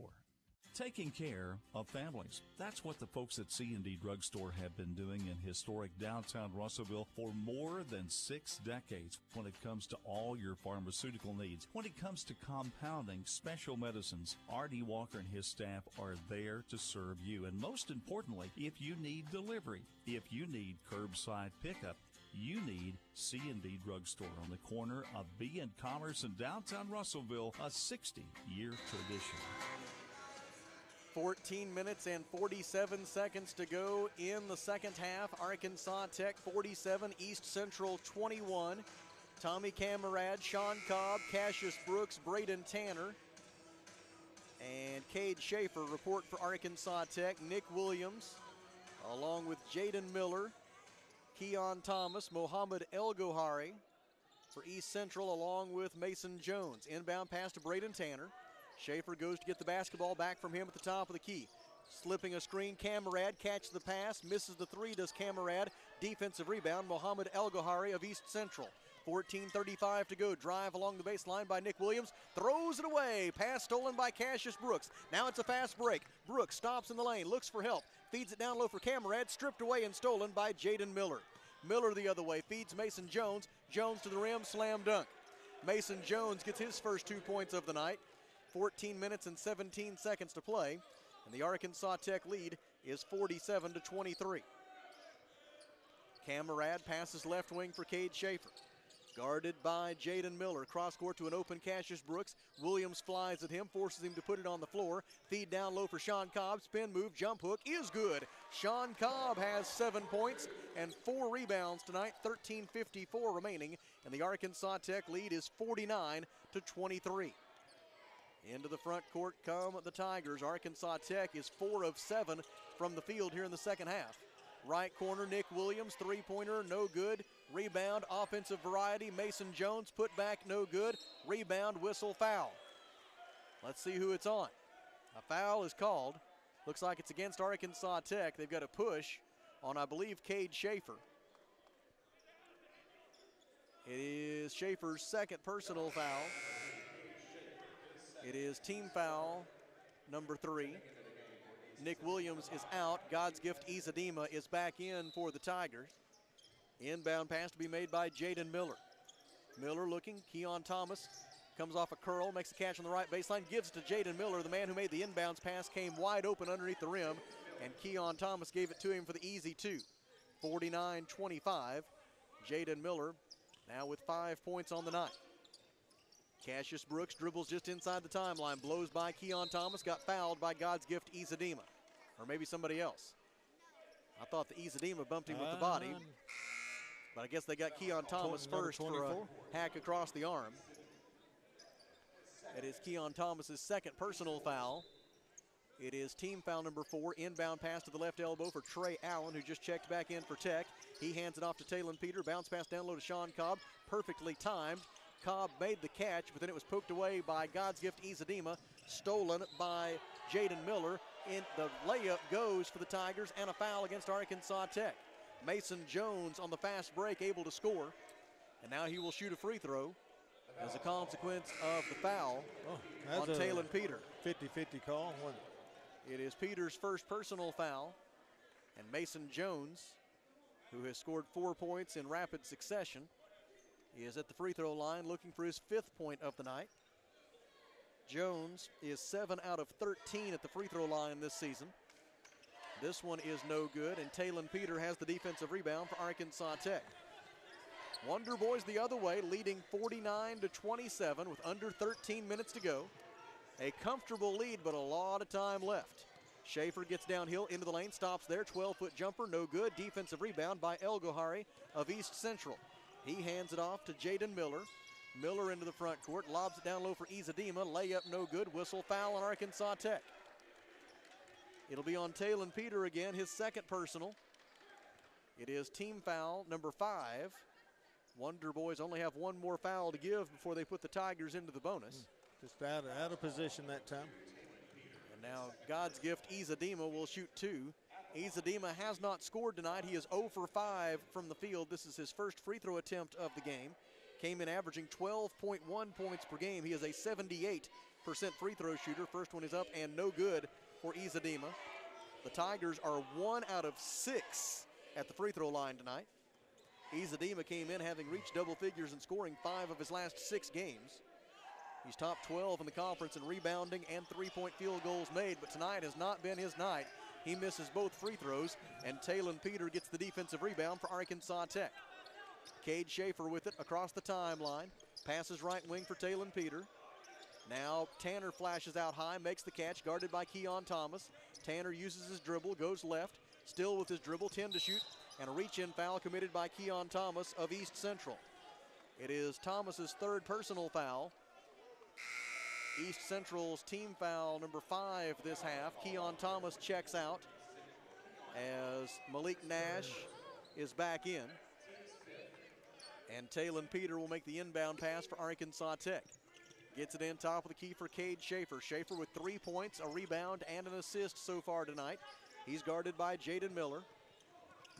[SPEAKER 5] Taking care of families. That's what the folks at C&D Drugstore have been doing in historic downtown Russellville for more than 6 decades when it comes to all your pharmaceutical needs. When it comes to compounding special medicines, R.D. Walker and his staff are there to serve you. And most importantly, if you need delivery, if you need curbside pickup, you need C&D Drugstore on the corner of B and Commerce in downtown Russellville, a 60-year tradition.
[SPEAKER 1] 14 minutes and 47 seconds to go in the second half. Arkansas Tech 47, East Central 21. Tommy Camarad, Sean Cobb, Cassius Brooks, Braden Tanner, and Cade Schaefer report for Arkansas Tech. Nick Williams, along with Jaden Miller, Keon Thomas, Mohammed El-Gohari for East Central, along with Mason Jones. Inbound pass to Braden Tanner. Schaefer goes to get the basketball back from him at the top of the key. Slipping a screen, Camarad catches the pass, misses the three, does Camarad. Defensive rebound, Mohammed El-Gohari of East Central. 14:35 to go. Drive along the baseline by Nick Williams. Throws it away. Pass stolen by Cassius Brooks. Now it's a fast break. Brooks stops in the lane, looks for help. Feeds it down low for Camarad. Stripped away and stolen by Jaden Miller. Miller the other way. Feeds Mason Jones. Jones to the rim. Slam dunk. Mason Jones gets his first 2 points of the night. 14 minutes and 17 seconds to play. And the Arkansas Tech lead is 47-23. Camarad passes left wing for Cade Schaefer. Guarded by Jaden Miller. Cross court to an open Cassius Brooks. Williams flies at him, forces him to put it on the floor. Feed down low for Sean Cobb. Spin move, jump hook is good. Sean Cobb has 7 points and 4 rebounds tonight. 13:54 remaining, and the Arkansas Tech lead is 49-23. Into the front court come the Tigers. Arkansas Tech is 4 of 7 from the field here in the second half. Right corner, Nick Williams, three-pointer, no good. Rebound, offensive variety. Mason Jones put back, no good. Rebound, whistle, foul. Let's see who it's on. A foul is called. Looks like it's against Arkansas Tech. They've got a push on, I believe, Cade Schaefer. It is Schaefer's second personal foul. It is team foul number 3. Nick Williams is out. God's Gift Izadima is back in for the Tigers. Inbound pass to be made by Jaden Miller. Miller looking. Keon Thomas comes off a curl, makes a catch on the right baseline, gives it to Jaden Miller. The man who made the inbounds pass came wide open underneath the rim, and Keon Thomas gave it to him for the easy 2. 49-25. Jaden Miller now with 5 points on the night. Cassius Brooks dribbles just inside the timeline, blows by Keon Thomas, got fouled by God's Gift Izadima. Or maybe somebody else. I thought the Izadima bumped him with the body. But I guess they got Keon Thomas first for a hack across the arm. It is Keon Thomas's second personal foul. It is team foul number 4. Inbound pass to the left elbow for Trey Allen, who just checked back in for Tech. He hands it off to Talon Peter. Bounce pass down low to Sean Cobb. Perfectly timed. Cobb made the catch, but then it was poked away by God's Gift Izadima. Stolen by Jaden Miller. The layup goes for the Tigers, and a foul against Arkansas Tech. Mason Jones on the fast break able to score, and now he will shoot a free throw as a consequence of the foul on Talon Peter.
[SPEAKER 2] 50-50 call.
[SPEAKER 1] It is Peter's first personal foul, and Mason Jones, who has scored 4 points in rapid succession, is at the free throw line looking for his 5th point of the night. Jones is 7 out of 13 at the free throw line this season. This one is no good, and Talon Peter has the defensive rebound for Arkansas Tech. Wonder Boys the other way, leading 49-27 with under 13 minutes to go. A comfortable lead, but a lot of time left. Schaefer gets downhill into the lane, stops there, 12-foot jumper, no good. Defensive rebound by El Gohari of East Central. He hands it off to Jaden Miller. Miller into the front court, lobs it down low for Izadima. Layup no good, whistle, foul on Arkansas Tech. It'll be on Talon Peter again, his second personal. It is team foul number 5. Wonder Boys only have one more foul to give before they put the Tigers into the bonus.
[SPEAKER 2] Just out of position that time.
[SPEAKER 1] And now God's gift, Izadima, will shoot 2. Izadima has not scored tonight. He is 0 for 5 from the field. This is his first free throw attempt of the game. Came in averaging 12.1 points per game. He is a 78% free throw shooter. First one is up and no good for Izadima. The Tigers are 1 out of 6 at the free throw line tonight. Izadima came in having reached double figures and scoring 5 of his last 6 games. He's top 12 in the conference in rebounding and three-point field goals made, but tonight has not been his night. He misses both free throws, and Talon Peter gets the defensive rebound for Arkansas Tech. Cade Schaefer with it across the timeline. Passes right wing for Talon Peter. Now Tanner flashes out high, makes the catch, guarded by Keon Thomas. Tanner uses his dribble, goes left, still with his dribble, 10 to shoot, and a reach-in foul committed by Keon Thomas of East Central. It is Thomas's third personal foul. East Central's team foul number 5 this half. Keon Thomas checks out as Malik Nash is back in. And Talon Peter will make the inbound pass for Arkansas Tech. Gets it in top of the key for Cade Schaefer. Schaefer with 3 points, a rebound, and an assist so far tonight. He's guarded by Jaden Miller.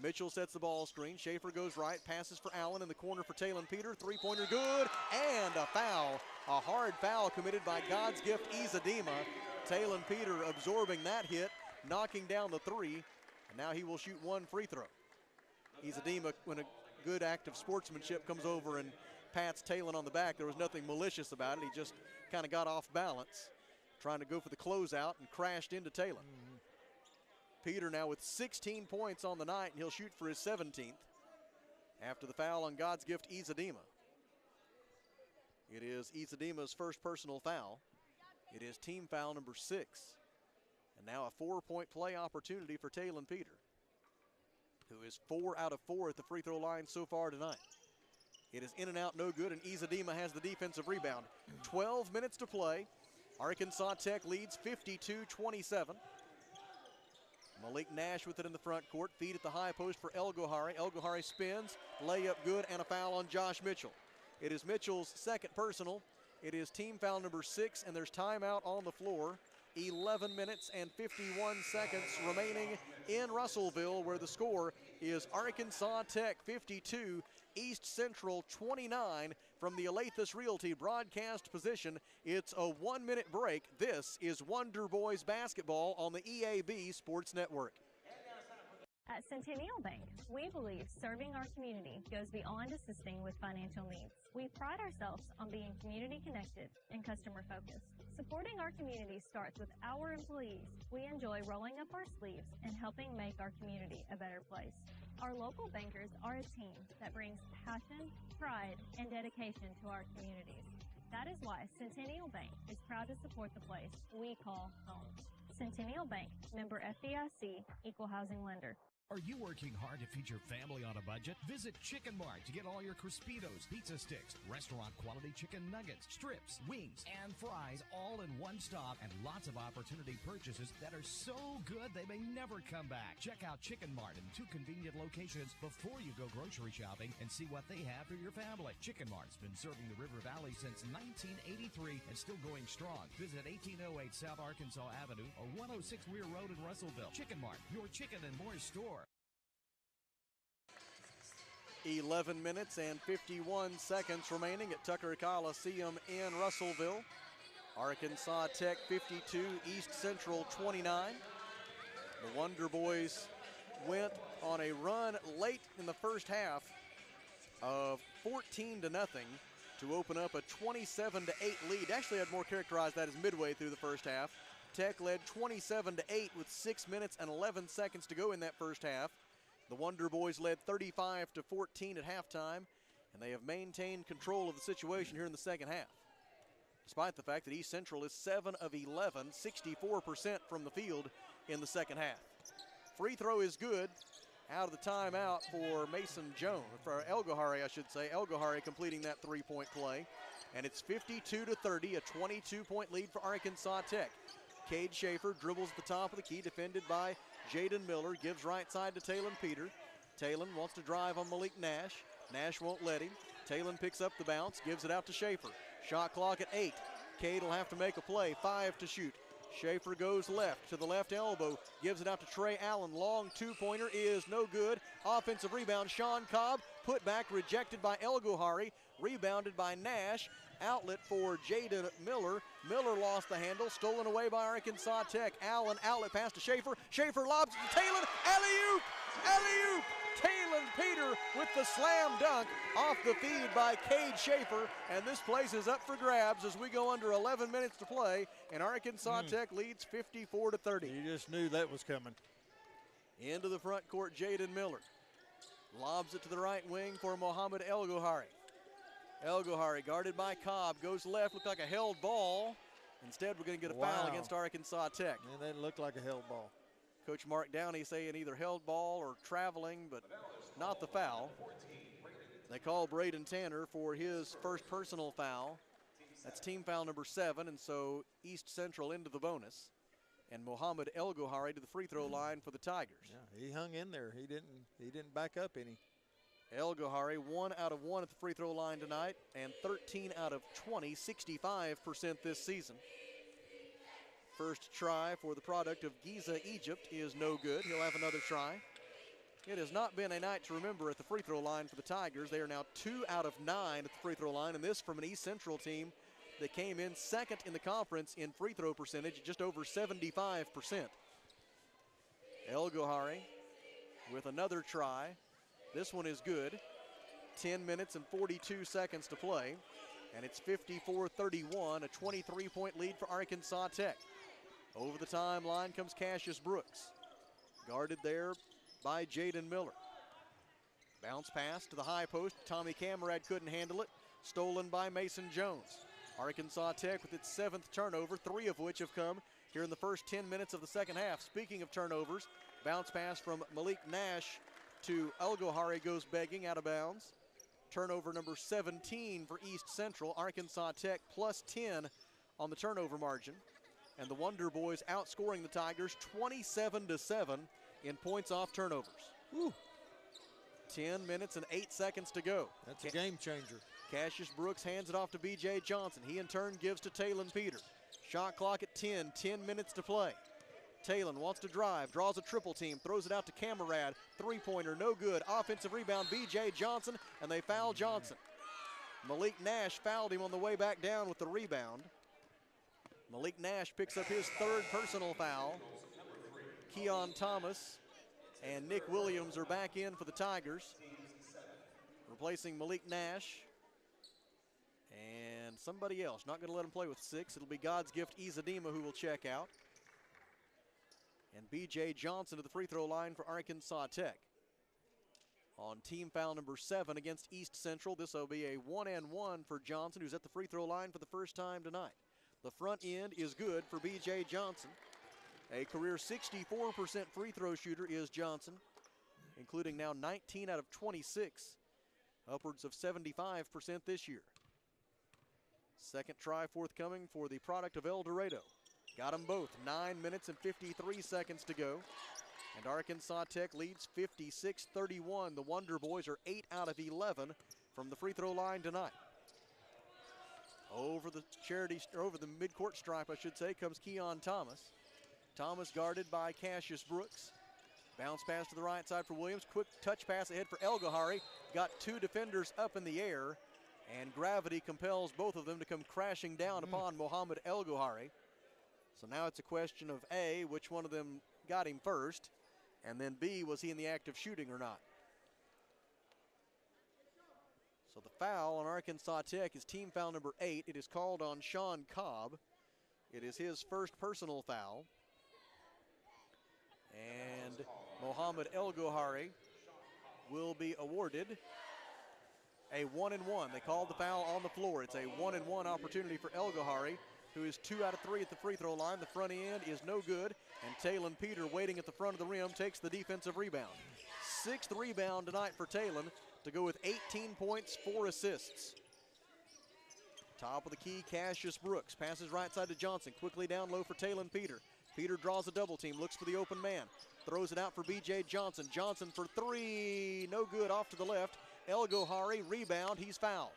[SPEAKER 1] Mitchell sets the ball screen. Schaefer goes right, passes for Allen in the corner for Talon Peter. Three-pointer good, and a foul. A hard foul committed by God's gift, Izadima. Talon Peter absorbing that hit, knocking down the 3, and now he will shoot 1 free throw. Izadima, when a good act of sportsmanship, comes over and pats Talon on the back. There was nothing malicious about it. He just kind of got off balance, trying to go for the closeout and crashed into Talon. Peter now with 16 points on the night, and he'll shoot for his 17th after the foul on God's gift, Izadima. It is Izadima's first personal foul. It is team foul number 6. And now a 4-point play opportunity for Talon Peter, who is 4 out of 4 at the free throw line so far tonight. It is in and out, no good, and Izadima has the defensive rebound. 12 minutes to play. Arkansas Tech leads 52-27. Malik Nash with it in the front court. Feed at the high post for El Gohari. El Gohari spins, layup good, and a foul on Josh Mitchell. It is Mitchell's second personal. It is team foul number 6, and there's timeout on the floor. 11 minutes and 51 seconds remaining in Russellville, where the score is Arkansas Tech 52, East Central 29. From the Alathus Realty broadcast position, it's a 1-minute break. This is Wonder Boys basketball on the EAB Sports Network.
[SPEAKER 10] At Centennial Bank, we believe serving our community goes beyond assisting with financial needs. We pride ourselves on being community connected and customer focused. Supporting our community starts with our employees. We enjoy rolling up our sleeves and helping make our community a better place. Our local bankers are a team that brings passion, pride, and dedication to our communities. That is why Centennial Bank is proud to support the place we call home. Centennial Bank, member FDIC, equal housing lender.
[SPEAKER 7] Are you working hard to feed your family on a budget? Visit Chicken Mart to get all your Crispitos, pizza sticks, restaurant quality chicken nuggets, strips, wings, and fries all in one stop, and lots of opportunity purchases that are so good they may never come back. Check out Chicken Mart in 2 convenient locations before you go grocery shopping and see what they have for your family. Chicken Mart's been serving the River Valley since 1983 and still going strong. Visit 1808 South Arkansas Avenue or 106 Weir Road in Russellville. Chicken Mart, your chicken and more store.
[SPEAKER 1] 11 minutes and 51 seconds remaining at Tucker Coliseum in Russellville. Arkansas Tech 52, East Central 29. The Wonder Boys went on a run late in the first half of 14-0 to open up a 27-8 lead. Actually, I'd more characterize that as midway through the first half. Tech led 27-8 with 6 minutes and 11 seconds to go in that first half. The Wonder Boys led 35-14 at halftime, and they have maintained control of the situation here in the second half. despite the fact that East Central is 7 of 11, 64% from the field in the second half. Free throw is good. Out of the timeout for Mason Jones, for El-Gohari, I should say. El-Gohari completing that three-point play. And it's 52-30, a 22-point lead for Arkansas Tech. Cade Schaefer dribbles at the top of the key, defended by Jaden Miller, gives right side to Talon Peter. Talon wants to drive on Malik Nash. Nash won't let him. Talon picks up the bounce, gives it out to Schaefer. Shot clock at 8. Cade will have to make a play, 5 to shoot. Schaefer goes left to the left elbow, gives it out to Trey Allen. Long two-pointer is no good. Offensive rebound, Sean Cobb. Put back, rejected by El-Gohari. Rebounded by Nash. Outlet for Jaden Miller. Miller lost the handle, stolen away by Arkansas Tech. Allen, outlet pass to Schaefer. Schaefer lobs it to Talon. Alley-oop! Alley-oop! Talon Peter with the slam dunk off the feed by Cade Schaefer, and this place is up for grabs as we go under 11 minutes to play, and Arkansas Tech leads 54-30.
[SPEAKER 2] You just knew that was coming.
[SPEAKER 1] Into the front court, Jaden Miller lobs it to the right wing for Mohamed El-Gohari. El-Gohari guarded by Cobb, goes left, looked like a held ball. Instead, we're going to get a foul against Arkansas Tech.
[SPEAKER 2] And that looked like a held ball.
[SPEAKER 1] Coach Mark Downey saying either held ball or traveling, but not the foul. They call Braden Tanner for his first personal foul. That's team foul number 7, and so East Central into the bonus. And Mohamed El-Gohari to the free throw line for the Tigers.
[SPEAKER 2] Yeah, he hung in there. He didn't back up any.
[SPEAKER 1] El-Gohari 1 out of 1 at the free throw line tonight, and 13 out of 20, 65% this season. First try for the product of Giza, Egypt is no good. He'll have another try. It has not been a night to remember at the free throw line for the Tigers. They are now 2 out of 9 at the free throw line, and this from an East Central team that came in second in the conference in free throw percentage, just over 75%. El-Gohari with another try. This one is good. 10 minutes and 42 seconds to play, and it's 54-31, a 23-point lead for Arkansas Tech. Over the timeline comes Cassius Brooks, guarded there by Jaden Miller. Bounce pass to the high post. Tommy Camerad couldn't handle it. Stolen by Mason Jones. Arkansas Tech with its 7th turnover, 3 of which have come here in the first 10 minutes of the second half. Speaking of turnovers, bounce pass from Malik Nash to El-Gohari goes begging out of bounds. Turnover number 17 for East Central. Arkansas Tech plus 10 on the turnover margin. And the Wonder Boys outscoring the Tigers 27-7 in points off turnovers.
[SPEAKER 2] Woo.
[SPEAKER 1] 10 minutes and 8 seconds to go.
[SPEAKER 2] That's a game changer.
[SPEAKER 1] Cassius Brooks hands it off to B.J. Johnson. He in turn gives to Talon Peter. Shot clock at 10 minutes to play. Talon wants to drive, draws a triple team, throws it out to Camerad. Three-pointer, no good. Offensive rebound, B.J. Johnson, and they foul Johnson. Malik Nash fouled him on the way back down with the rebound. Malik Nash picks up his 3rd personal foul. Keon Thomas and Nick Williams are back in for the Tigers, replacing Malik Nash and somebody else. Not going to let him play with 6. It'll be God's Gift Izadima who will check out. And B.J. Johnson to the free throw line for Arkansas Tech. On team foul number 7 against East Central, this will be a 1-and-1 for Johnson, who's at the free throw line for the first time tonight. The front end is good for B.J. Johnson. A career 64% free throw shooter is Johnson, including now 19 out of 26, upwards of 75% this year. Second try forthcoming for the product of El Dorado. Got them both. 9 minutes and 53 seconds to go. And Arkansas Tech leads 56-31. The Wonder Boys are 8 out of 11 from the free throw line tonight. Over the midcourt stripe, I should say, comes Keon Thomas. Thomas guarded by Cassius Brooks. Bounce pass to the right side for Williams. Quick touch pass ahead for El-Gohari. Got 2 defenders up in the air, and gravity compels both of them to come crashing down upon Mohamed El-Gohari. So now it's a question of A, which one of them got him first, and then B, was he in the act of shooting or not? So the foul on Arkansas Tech is team foul number 8. It is called on Sean Cobb. It is his first personal foul. And Mohamed El-Gohari will be awarded A 1-and-1. They called the foul on the floor. It's a 1-and-1 opportunity for El-Gahari, who is 2 out of 3 at the free throw line. The front end is no good, and Talon Peter, waiting at the front of the rim, takes the defensive rebound. 6th rebound tonight for Talon to go with 18 points, 4 assists. Top of the key, Cassius Brooks passes right side to Johnson. Quickly down low for Talon Peter. Peter draws a double team, looks for the open man. Throws it out for B.J. Johnson. Johnson for 3, no good, off to the left. El-Gahari, rebound, he's fouled.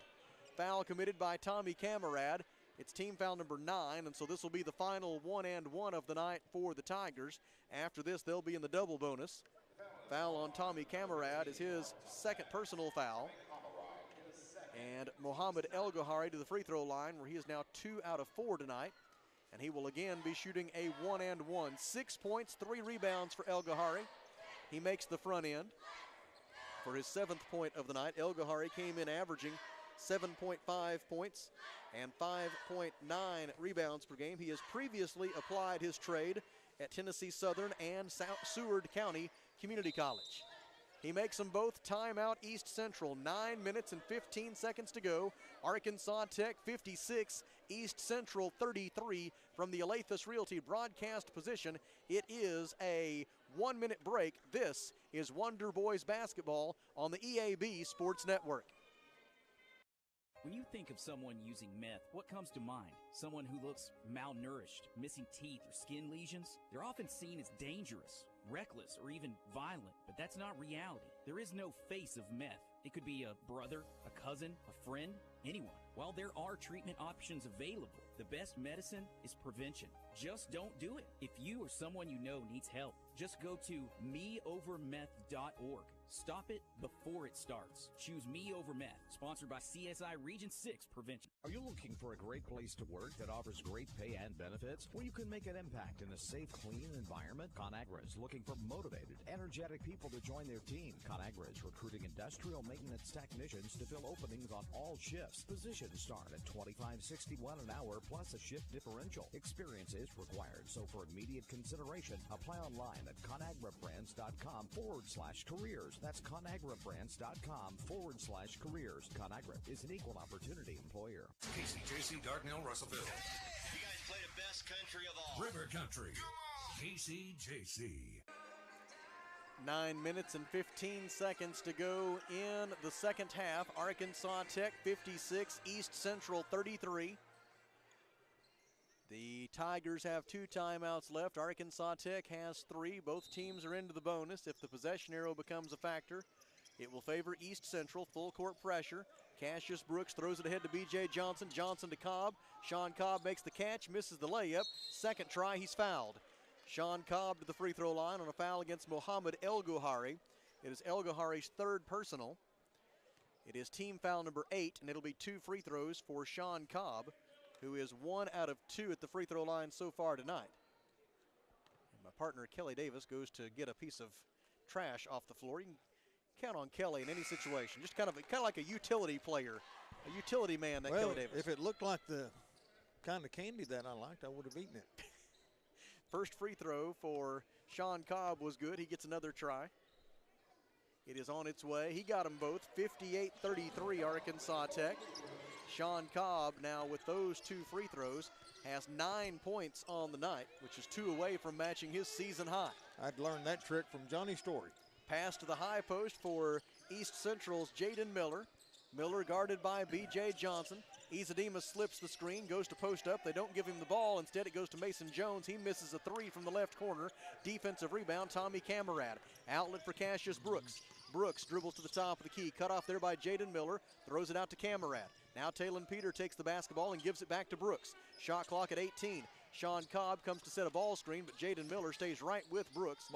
[SPEAKER 1] Foul committed by Tommy Camarad. It's team foul number 9, and so this will be the final 1-and-1 of the night for the Tigers. After this, they'll be in the double bonus. Foul on Tommy Camarad is his 2nd personal foul. And Mohamed El-Gahari to the free throw line, where he is now 2 out of 4 tonight. And he will again be shooting a 1-and-1. 6 points, 3 rebounds for El-Gahari. He makes the front end for his 7th point of the night. El-Gahari came in averaging 7.5 points and 5.9 rebounds per game. He has previously applied his trade at Tennessee Southern and Seward County Community College. He makes them both. Timeout East Central. 9 minutes and 15 seconds to go. Arkansas Tech 56, East Central 33 from the Alathus Realty broadcast position. It is a 1-minute break. This is Wonder Boys basketball on the EAB Sports Network.
[SPEAKER 8] When you think of someone using meth, what comes to mind? Someone who looks malnourished, missing teeth or skin lesions? They're often seen as dangerous, reckless, or even violent, but that's not reality. There is no face of meth. It could be a brother, a cousin, a friend, anyone. While there are treatment options available, the best medicine is prevention. Just don't do it. If you or someone you know needs help, just go to meovermeth.org. Stop it before it starts. Choose Me Over Meth, sponsored by CSI Region 6 Prevention.
[SPEAKER 11] Are you looking for a great place to work that offers great pay and benefits, where you can make an impact in a safe, clean environment? ConAgra is looking for motivated, energetic people to join their team. ConAgra is recruiting industrial maintenance technicians to fill openings on all shifts. Positions start at $25.61 an hour plus a shift differential. Experience is required, so for immediate consideration, apply online at ConAgraBrands.com/careers. That's ConAgraBrands.com/careers. ConAgra is an equal opportunity employer.
[SPEAKER 12] KCJC Dardanelle, Russellville.
[SPEAKER 13] You guys play the best country of all.
[SPEAKER 12] River Country. KCJC.
[SPEAKER 1] 9 minutes and 15 seconds to go in the second half. Arkansas Tech 56, East Central 33. The Tigers have 2 timeouts left. Arkansas Tech has 3. Both teams are into the bonus. If the possession arrow becomes a factor, it will favor East Central. Full court pressure. Cassius Brooks throws it ahead to B.J. Johnson. Johnson to Cobb. Sean Cobb makes the catch, misses the layup. Second try, he's fouled. Sean Cobb to the free throw line on a foul against Mohamed El-Gahari. It is El-Gahari's 3rd personal. It is team foul number 8, and it'll be 2 free throws for Sean Cobb, who is 1 out of 2 at the free throw line so far tonight. And my partner, Kelly Davis, goes to get a piece of trash off the floor. You can count on Kelly in any situation. Just kind of like a utility player, a utility man, that Kelly Davis.
[SPEAKER 2] If it looked like the kind of candy that I liked, I would have eaten it.
[SPEAKER 1] First free throw for Sean Cobb was good. He gets another try. It is on its way. He got them both. 58-33 Arkansas Tech. Sean Cobb now with those 2 free throws has 9 points on the night, which is 2 away from matching his season high.
[SPEAKER 2] I'd learned that trick from Johnny Story.
[SPEAKER 1] Pass to the high post for East Central's Jaden Miller. Miller guarded by B.J. Johnson. Izadima slips the screen, goes to post up. They don't give him the ball. Instead, it goes to Mason Jones. He misses a 3 from the left corner. Defensive rebound, Tommy Camarad. Outlet for Cassius Brooks. Brooks dribbles to the top of the key. Cut off there by Jaden Miller. Throws it out to Camarad. Now Talon Peter takes the basketball and gives it back to Brooks. Shot clock at 18. Sean Cobb comes to set a ball screen, but Jaden Miller stays right with Brooks.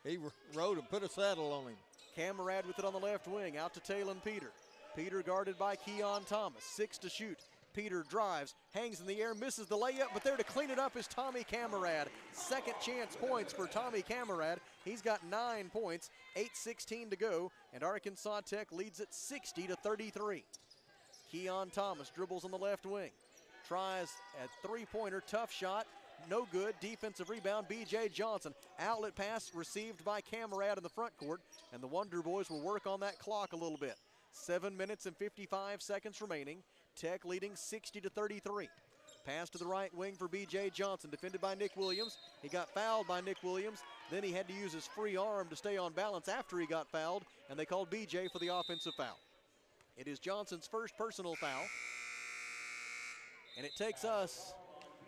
[SPEAKER 2] He rode and put a saddle on him.
[SPEAKER 1] Camarad with it on the left wing. Out to Talon Peter. Peter guarded by Keon Thomas. 6 to shoot. Peter drives, hangs in the air, misses the layup, but there to clean it up is Tommy Camarad. Second chance points for Tommy Camarad. He's got 9 points, 8:16 to go, and Arkansas Tech leads it 60-33. Keon Thomas dribbles on the left wing. Tries a 3-pointer, tough shot, no good. Defensive rebound, B.J. Johnson. Outlet pass received by Camarad in the front court, and the Wonder Boys will work on that clock a little bit. 7 minutes and 55 seconds remaining. Tech leading 60-33. Pass to the right wing for B.J. Johnson, defended by Nick Williams. He got fouled by Nick Williams. Then he had to use his free arm to stay on balance after he got fouled, and they called B.J. for the offensive foul. It is Johnson's first personal foul. And it takes us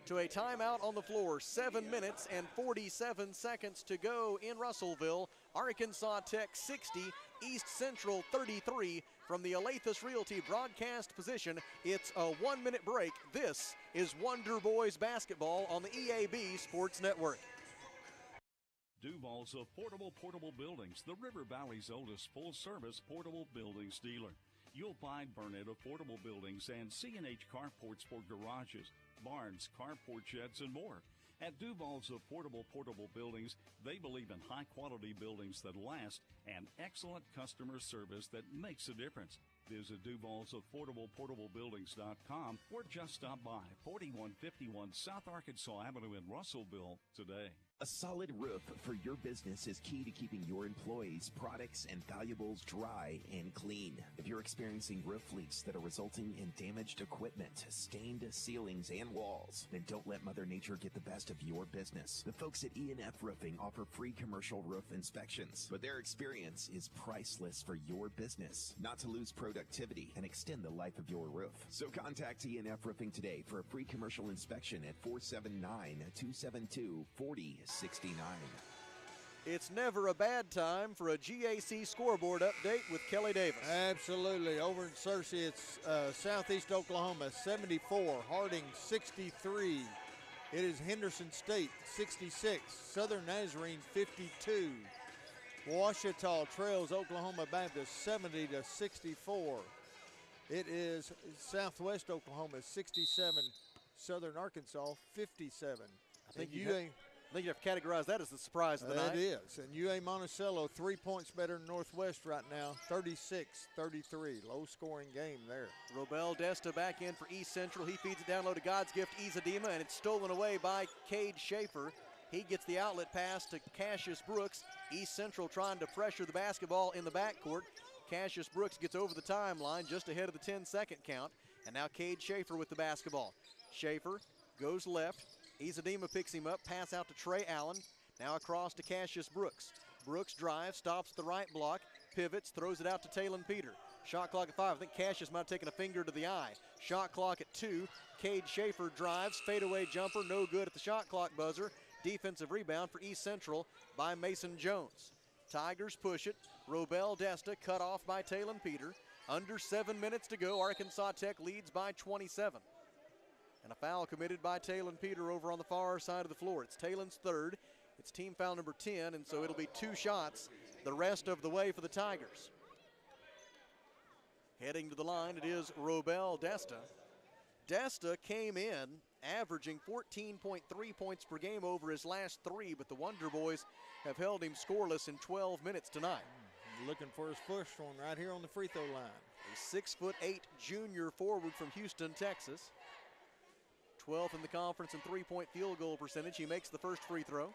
[SPEAKER 1] to a timeout on the floor. 7 minutes and 47 seconds to go in Russellville. Arkansas Tech 60, East Central 33. From the Alathus Realty broadcast position, it's a 1-minute break. This is Wonder Boys basketball on the EAB Sports Network.
[SPEAKER 5] Duval's Portable Buildings, the River Valley's oldest full-service portable buildings dealer. You'll find Burnett Affordable Buildings and C&H Carports for garages, barns, carport sheds, and more. At Duval's Portable Buildings, they believe in high-quality buildings that last and excellent customer service that makes a difference. Visit Duval's AffordablePortableBuildings.com or just stop by 4151 South Arkansas Avenue in Russellville today.
[SPEAKER 9] A solid roof for your business is key to keeping your employees, products, and valuables dry and clean. If you're experiencing roof leaks that are resulting in damaged equipment, stained ceilings, and walls, then don't let Mother Nature get the best of your business. The folks at E&F Roofing offer free commercial roof inspections, but their experience is priceless for your business. Not to lose productivity and extend the life of your roof. So contact E&F Roofing today for a free commercial inspection at 479-272-4069.
[SPEAKER 1] It's never a bad time for a GAC scoreboard update with Kelly Davis.
[SPEAKER 2] Absolutely. Over in Searcy, it's Southeast Oklahoma 74, Harding 63. It is Henderson State 66, Southern Nazarene 52. Ouachita trails Oklahoma Baptist 70-64. It is Southwest Oklahoma 67, Southern Arkansas 57.
[SPEAKER 1] I think you have to categorize that as the surprise of the night.
[SPEAKER 2] It is. And UA Monticello 3 points better than Northwest right now, 36-33. Low-scoring game there.
[SPEAKER 1] Robel Desta back in for East Central. He feeds it down low to God's Gift Izadima, and it's stolen away by Cade Schaefer. He gets the outlet pass to Cassius Brooks. East Central trying to pressure the basketball in the backcourt. Cassius Brooks gets over the timeline just ahead of the 10-second count. And now Cade Schaefer with the basketball. Schaefer goes left. Izadima picks him up, pass out to Trey Allen. Now across to Cassius Brooks. Brooks drives, stops the right block, pivots, throws it out to Talon Peter. Shot clock at 5. I think Cassius might have taken a finger to the eye. Shot clock at 2. Cade Schaefer drives, fadeaway jumper, no good at the shot clock buzzer. Defensive rebound for East Central by Mason Jones. Tigers push it. Robel Desta cut off by Talon Peter. Under 7 minutes to go. Arkansas Tech leads by 27. And a foul committed by Talon Peter over on the far side of the floor. It's Talon's third. It's team foul number 10, and so it'll be 2 shots the rest of the way for the Tigers. Heading to the line, it is Robel Desta. Desta came in averaging 14.3 points per game over his last 3, but the Wonder Boys have held him scoreless in 12 minutes tonight.
[SPEAKER 2] Looking for his first one right here on the free throw line.
[SPEAKER 1] A 6'8" junior forward from Houston, Texas. 12th in the conference in three-point field goal percentage. He makes the first free throw.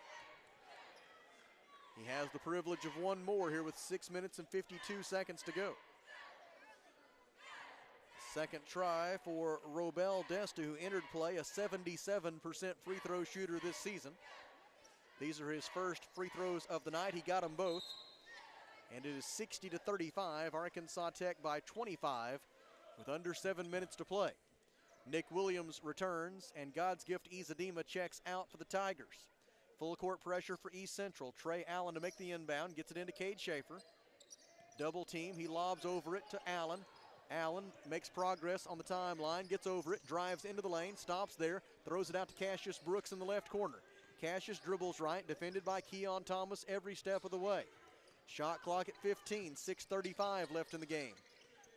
[SPEAKER 1] He has the privilege of one more here with 6 minutes and 52 seconds to go. Second try for Robel Desta, who entered play, a 77% free throw shooter this season. These are his first free throws of the night. He got them both. And it is 60-35, Arkansas Tech by 25 with under 7 minutes to play. Nick Williams returns, and God's Gift Izadima checks out for the Tigers. Full court pressure for East Central. Trey Allen to make the inbound, gets it into Cade Schaefer. Double team, he lobs over it to Allen. Allen makes progress on the timeline, gets over it, drives into the lane, stops there, throws it out to Cassius Brooks in the left corner. Cassius dribbles right, defended by Keon Thomas every step of the way. Shot clock at 15, 6:35 left in the game.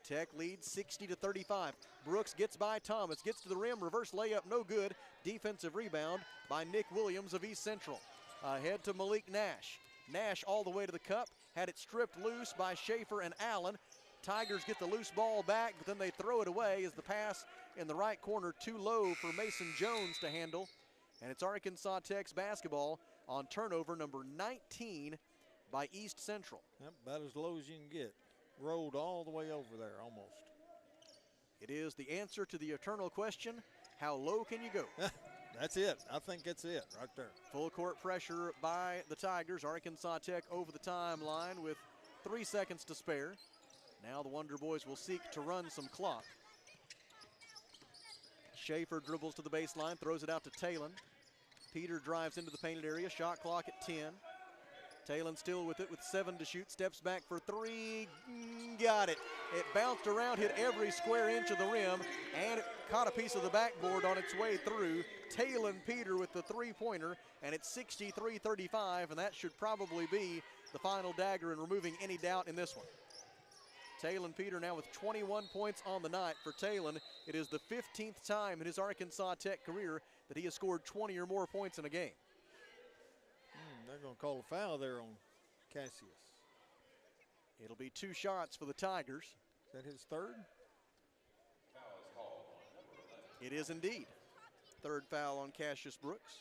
[SPEAKER 1] Tech leads 60-35. Brooks gets by Thomas, gets to the rim, reverse layup, no good. Defensive rebound by Nick Williams of East Central. Ahead to Malik Nash. Nash all the way to the cup, had it stripped loose by Schaefer and Allen. Tigers get the loose ball back, but then they throw it away as the pass in the right corner too low for Mason Jones to handle. And it's Arkansas Tech's basketball on turnover number 19 by East Central.
[SPEAKER 2] Yep, about as low as you can get. rolled all the way over there almost.
[SPEAKER 1] It is the answer to the eternal question, how low can you go?
[SPEAKER 2] That's it. I think that's it right there.
[SPEAKER 1] Full court pressure by the Tigers. Arkansas Tech over the timeline with 3 seconds to spare. Now the Wonder Boys will seek to run some clock. Schaefer dribbles to the baseline, throws it out to Talon. Peter drives into the painted area, shot clock at 10. Talon still with it with 7 to shoot, steps back for 3, got it. It bounced around, hit every square inch of the rim, and it caught a piece of the backboard on its way through. Talon Peter with the three-pointer, and it's 63-35, and that should probably be the final dagger in removing any doubt in this one. Talon Peter now with 21 points on the night. For Talon, it is the 15th time in his Arkansas Tech career that he has scored 20 or more points in a game.
[SPEAKER 2] They're going to call a foul there on Cassius.
[SPEAKER 1] It'll be 2 shots for the Tigers.
[SPEAKER 2] Is that his third?
[SPEAKER 1] It is indeed. Third foul on Cassius Brooks.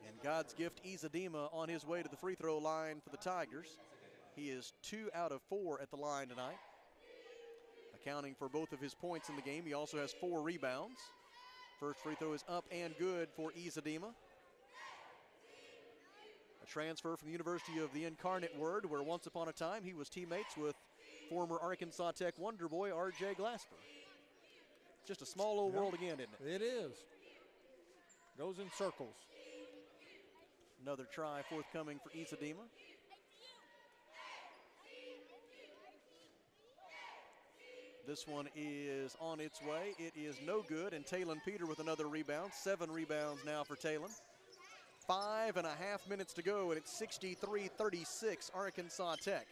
[SPEAKER 1] And God's gift, Izadima, on his way to the free throw line for the Tigers. He is 2 out of 4 at the line tonight, accounting for both of his points in the game. He also has 4 rebounds. First free throw is up and good for Izadima. Transfer from the University of the Incarnate Word, where once upon a time he was teammates with former Arkansas Tech Wonder Boy R.J. Glasper. Just a small old world again, isn't it?
[SPEAKER 2] It is. Goes in circles.
[SPEAKER 1] Another try forthcoming for Izadima. This one is on its way. It is no good, and Talon Peter with another rebound. 7 rebounds now for Talon. 5.5 minutes to go, and it's 63-36 Arkansas Tech.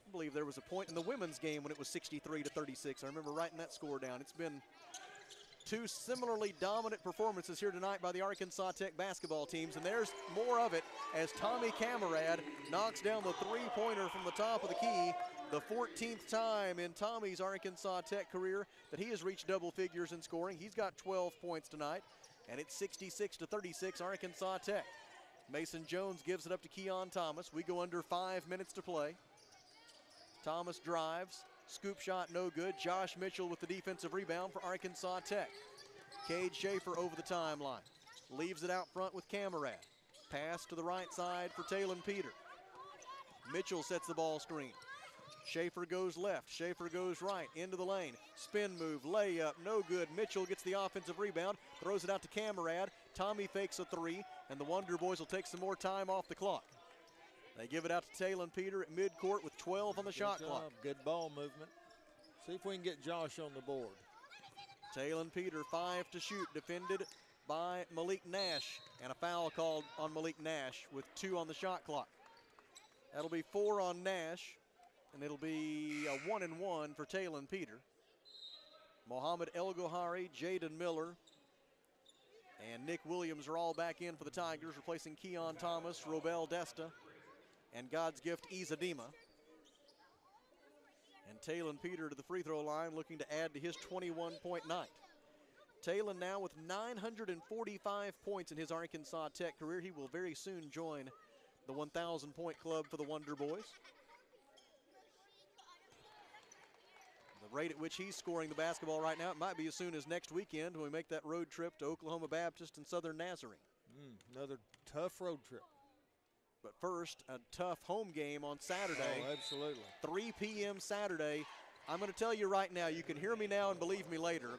[SPEAKER 1] I believe there was a point in the women's game when it was 63-36. I remember writing that score down. It's been 2 similarly dominant performances here tonight by the Arkansas Tech basketball teams, and there's more of it as Tommy Camarad knocks down the three-pointer from the top of the key. The 14th time in Tommy's Arkansas Tech career that he has reached double figures in scoring. He's got 12 points tonight. And it's 66-36 Arkansas Tech. Mason Jones gives it up to Keon Thomas. We go under 5 minutes to play. Thomas drives, scoop shot no good. Josh Mitchell with the defensive rebound for Arkansas Tech. Cade Schaefer over the timeline. Leaves it out front with Camarad. Pass to the right side for Talon Peter. Mitchell sets the ball screen. Schaefer goes left, Schaefer goes right, into the lane. Spin move, layup, no good. Mitchell gets the offensive rebound, throws it out to Camarad. Tommy fakes a 3, and the Wonder Boys will take some more time off the clock. They give it out to Talon Peter at midcourt with 12 on the shot clock.
[SPEAKER 2] Good ball movement. See if we can get Josh on the board.
[SPEAKER 1] Talon Peter, 5 to shoot, defended by Malik Nash, and a foul called on Malik Nash with 2 on the shot clock. That'll be 4 on Nash. And it'll be a 1-and-1 for Talon Peter. Mohamed El Gohari, Jaden Miller, and Nick Williams are all back in for the Tigers, replacing Keon Thomas, Robel Desta, and God's gift Izadima. And Talon Peter to the free throw line, looking to add to his 21-point night. Talon now with 945 points in his Arkansas Tech career. He will very soon join the 1,000-point club for the Wonder Boys. The rate at which he's scoring the basketball right now, it might be as soon as next weekend when we make that road trip to Oklahoma Baptist and Southern Nazarene.
[SPEAKER 2] Another tough road trip.
[SPEAKER 1] But first, a tough home game on Saturday.
[SPEAKER 2] Oh, absolutely.
[SPEAKER 1] 3 p.m. Saturday. I'm going to tell you right now, you can hear me now and believe me later.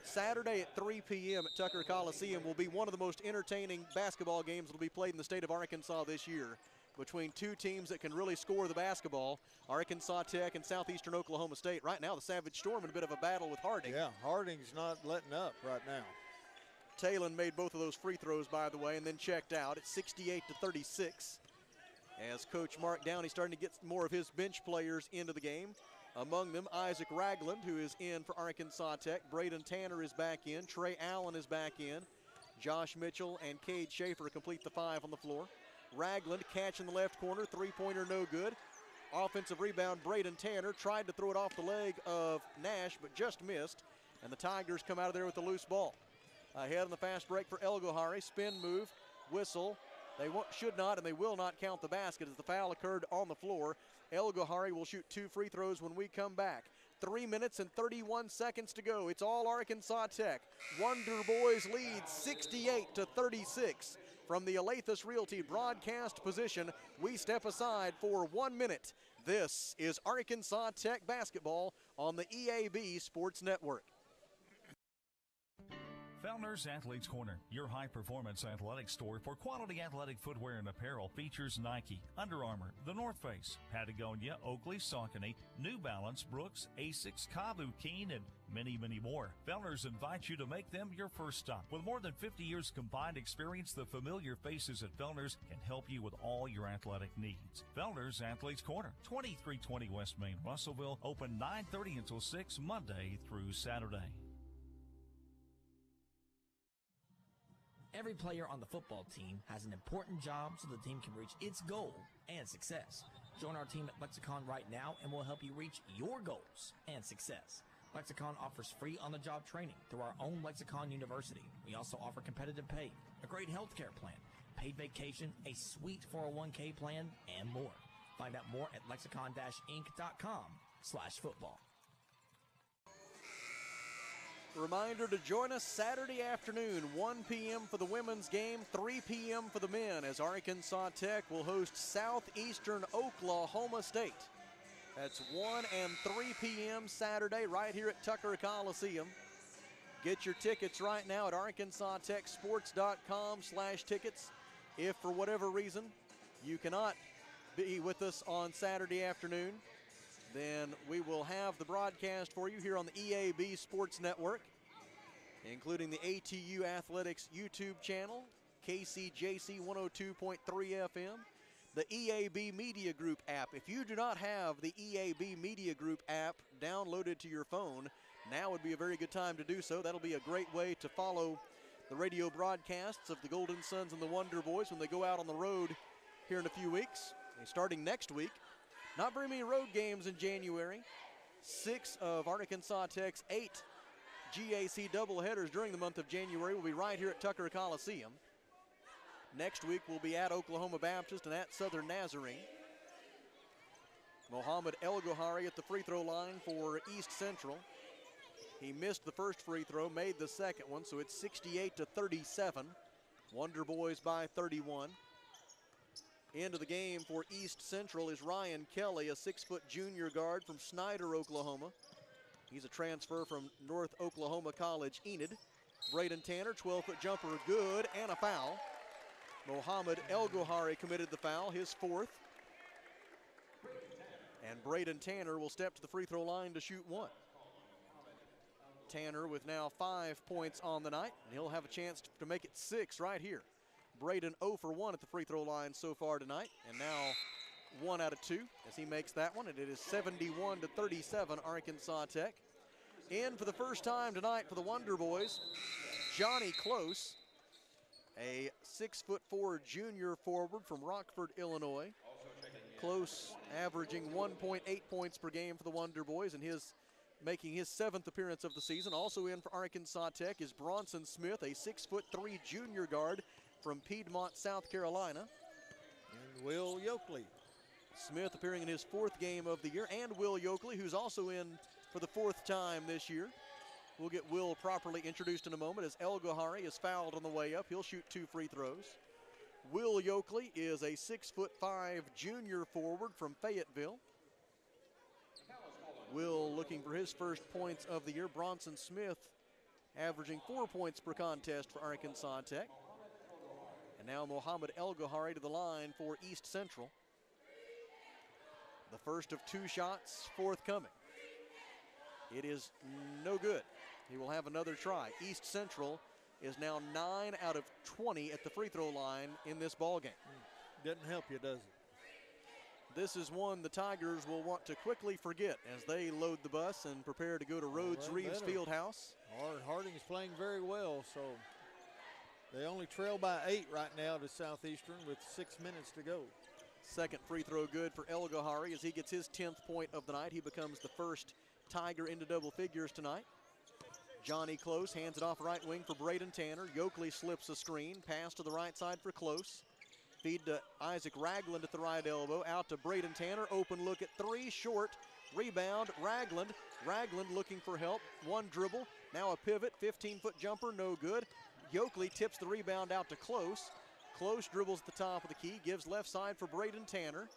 [SPEAKER 1] Saturday at 3 p.m. at Tucker Coliseum will be one of the most entertaining basketball games that will be played in the state of Arkansas this year, between 2 teams that can really score the basketball, Arkansas Tech and Southeastern Oklahoma State. Right now, the Savage Storm in a bit of a battle with Harding.
[SPEAKER 2] Yeah, Harding's not letting up right now.
[SPEAKER 1] Talon made both of those free throws, by the way, and then checked out at 68-36. As Coach Mark Downey starting to get more of his bench players into the game. Among them, Isaac Ragland, who is in for Arkansas Tech. Braden Tanner is back in. Trey Allen is back in. Josh Mitchell and Cade Schaefer complete the 5 on the floor. Ragland catch in the left corner, three-pointer no good. Offensive rebound, Braden Tanner tried to throw it off the leg of Nash, but just missed. And the Tigers come out of there with the loose ball. Ahead on the fast break for El Gohari, spin move, whistle, They should not and they will not count the basket as the foul occurred on the floor. El Gohari will shoot 2 free throws when we come back. 3 minutes and 31 seconds to go. It's all Arkansas Tech. Wonder Boys lead 68-36. From the Alathus Realty broadcast position, we step aside for 1 minute. This is Arkansas Tech basketball on the EAB Sports Network.
[SPEAKER 5] Fellner's Athletes Corner, your high-performance athletic store for quality athletic footwear and apparel, features Nike, Under Armour, The North Face, Patagonia, Oakley, Saucony, New Balance, Brooks, Asics, Kavu, Keen, and many, many more. Fellner's invites you to make them your first stop. With more than 50 years combined experience, the familiar faces at Fellner's can help you with all your athletic needs. Fellner's Athletes Corner, 2320 West Main, Russellville, open 9:30 until 6 Monday through Saturday.
[SPEAKER 20] Every player on the football team has an important job so the team can reach its goal and success. Join our team at Lexicon right now and we'll help you reach your goals and success. Lexicon offers free on-the-job training through our own Lexicon University. We also offer competitive pay, a great health care plan, paid vacation, a sweet 401k plan, and more. Find out more at lexicon-inc.com/football.
[SPEAKER 1] Reminder to join us Saturday afternoon, 1 p.m. for the women's game, 3 p.m. for the men, as Arkansas Tech will host Southeastern Oklahoma State. That's 1 and 3 p.m. Saturday right here at Tucker Coliseum. Get your tickets right now at arkansastechsports.com/tickets. If for whatever reason you cannot be with us on Saturday afternoon, then we will have the broadcast for you here on the EAB Sports Network, including the ATU Athletics YouTube channel, KCJC 102.3 FM, the EAB Media Group app. If you do not have the EAB Media Group app downloaded to your phone, now would be a very good time to do so. That'll be a great way to follow the radio broadcasts of the Golden Suns and the Wonder Boys when they go out on the road here in a few weeks. And starting next week, not very many road games in January. 6 of Arkansas Tech's 8 GAC doubleheaders during the month of January will be right here at Tucker Coliseum. Next week we'll be at Oklahoma Baptist and at Southern Nazarene. Mohamed El Gohari at the free throw line for East Central. He missed the first free throw, made the second one, so it's 68-37. Wonder Boys by 31. Into the game for East Central is Ryan Kelly, a 6-foot junior guard from Snyder, Oklahoma. He's a transfer from North Oklahoma College, Enid. Braden Tanner, 12-foot jumper, good, and a foul. Mohamed El Gohari committed the foul, his 4th. And Braden Tanner will step to the free throw line to shoot 1. Tanner with now 5 points on the night, and he'll have a chance to make it 6 right here. Braden 0 for 1 at the free throw line so far tonight, and now 1 out of 2 as he makes that one, and it is 71-37 Arkansas Tech. In for the first time tonight for the Wonder Boys, Johnny Close, a 6'4" junior forward from Rockford, Illinois. Close averaging 1.8 points per game for the Wonder Boys, and making his 7th appearance of the season. Also in for Arkansas Tech is Bronson Smith, a 6'3" junior guard from Piedmont, South Carolina.
[SPEAKER 2] And Will Yoakley.
[SPEAKER 1] Smith appearing in his 4th game of the year, and Will Yoakley, who's also in for the 4th time this year. We'll get Will properly introduced in a moment as El Gohari is fouled on the way up. He'll shoot 2 free throws. Will Yoakley is a 6'5" junior forward from Fayetteville. Will looking for his first points of the year. Bronson Smith averaging 4 points per contest for Arkansas Tech. And now Mohamed El Gohari to the line for East Central. The first of 2 shots forthcoming. It is no good. He will have another try. East Central is now 9 out of 20 at the free throw line in this ball game.
[SPEAKER 2] Doesn't help you, does it?
[SPEAKER 1] This is one the Tigers will want to quickly forget as they load the bus and prepare to go to Rhodes-Reeves Fieldhouse.
[SPEAKER 2] Harding's playing very well, so they only trail by 8 right now to Southeastern with 6 minutes to go.
[SPEAKER 1] Second free throw good for El Gohari as he gets his 10th point of the night. He becomes the first Tiger into double figures tonight. Johnny Close hands it off right wing for Braden Tanner. Yoakley slips a screen. Pass to the right side for Close. Feed to Isaac Ragland at the right elbow. Out to Braden Tanner. Open look at three. Short. Rebound. Ragland. Ragland looking for help. One dribble. Now a pivot. 15-foot jumper. No good. Yoakley tips the rebound out to Close. Close dribbles at the top of the key. Gives left side for Braden Tanner.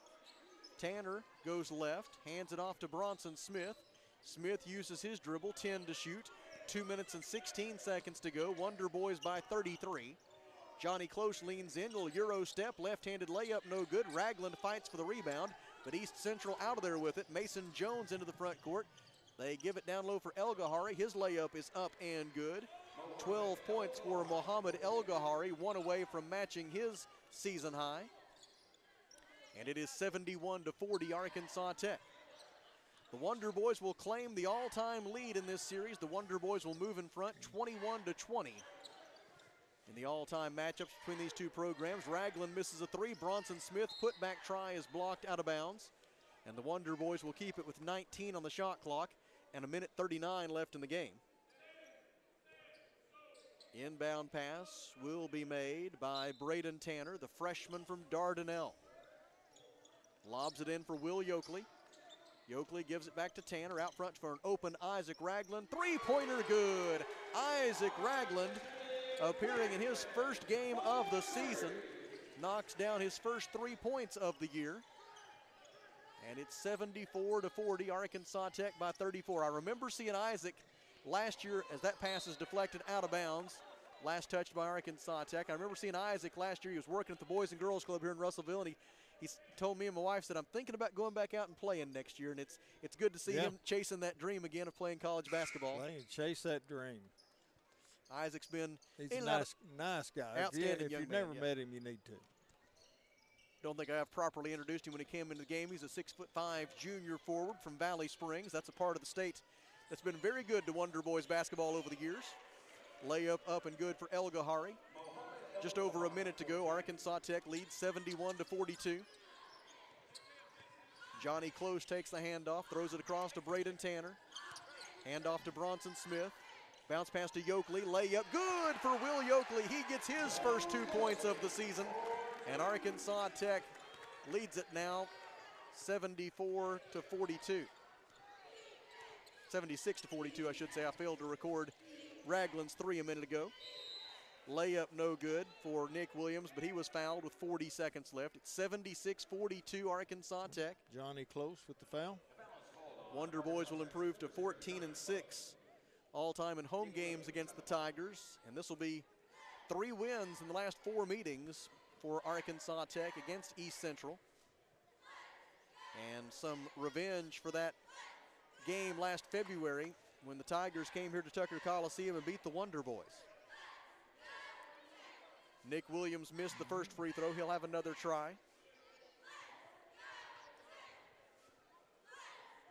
[SPEAKER 1] Tanner goes left. Hands it off to Bronson Smith. Smith uses his dribble. 10 to shoot. 2 minutes and 16 seconds to go. Wonder Boys by 33. Johnny Close leans in, little Euro step, left-handed layup, no good. Ragland fights for the rebound, but East Central out of there with it. Mason Jones into the front court. They give it down low for El Gahari. His layup is up and good. 12 points for Mohamed El Gahari, one away from matching his season high. And it is 71-40 Arkansas Tech. The Wonder Boys will claim the all-time lead in this series. The Wonder Boys will move in front 21-20. In the all-time matchups between these two programs, Ragland misses a three. Bronson Smith putback try is blocked out of bounds. And the Wonder Boys will keep it with 19 on the shot clock and a minute 39 left in the game. Inbound pass will be made by Braden Tanner, the freshman from Dardanelle. Lobs it in for Will Yoakley. Yoakley gives it back to Tanner. Out front for an open Isaac Ragland. Three-pointer good. Isaac Ragland, appearing in his first game of the season, knocks down his first 3 points of the year. And it's 74-40, Arkansas Tech by 34. I remember seeing Isaac last year as that pass is deflected out of bounds. Last touched by Arkansas Tech. I remember seeing Isaac last year. He was working at the Boys and Girls Club here in Russellville, and he told me and my wife, said, I'm thinking about going back out and playing next year, and it's good to see him chasing that dream again of playing college basketball.
[SPEAKER 2] Well, chase that dream.
[SPEAKER 1] Isaac's been
[SPEAKER 2] He's a nice guy.
[SPEAKER 1] Outstanding
[SPEAKER 2] if
[SPEAKER 1] young
[SPEAKER 2] you've
[SPEAKER 1] man,
[SPEAKER 2] never met him, you need to.
[SPEAKER 1] Don't think I have properly introduced him when he came into the game. He's a 6'5" junior forward from Valley Springs. That's a part of the state that's been very good to Wonder Boys basketball over the years. Layup up and good for El Gahari. Just over a minute to go. Arkansas Tech leads 71-42. Johnny Close takes the handoff, throws it across to Braden Tanner. Handoff to Bronson Smith. Bounce pass to Yoakley. Layup good for Will Yoakley. He gets his first 2 points of the season. And Arkansas Tech leads it now 74-42. 76-42, I should say. I failed to record Ragland's three a minute ago. Layup no good for Nick Williams, but he was fouled with 40 seconds left. It's 76-42 Arkansas Tech.
[SPEAKER 2] Johnny Close with the foul.
[SPEAKER 1] Wonder Boys will improve to 14-6 all-time in home games against the Tigers. And this will be 3 wins in the last 4 meetings for Arkansas Tech against East Central. And some revenge for that game last February when the Tigers came here to Tucker Coliseum and beat the Wonder Boys. Nick Williams missed the first free throw. He'll have another try.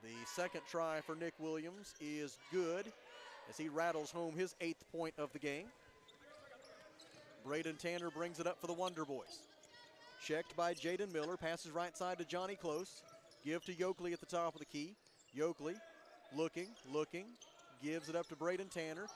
[SPEAKER 1] The second try for Nick Williams is good as he rattles home his 8th point of the game. Braden Tanner brings it up for the Wonder Boys. Checked by Jaden Miller. Passes right side to Johnny Close. Give to Yoakley at the top of the key. Yoakley looking. Gives it up to Braden Tanner.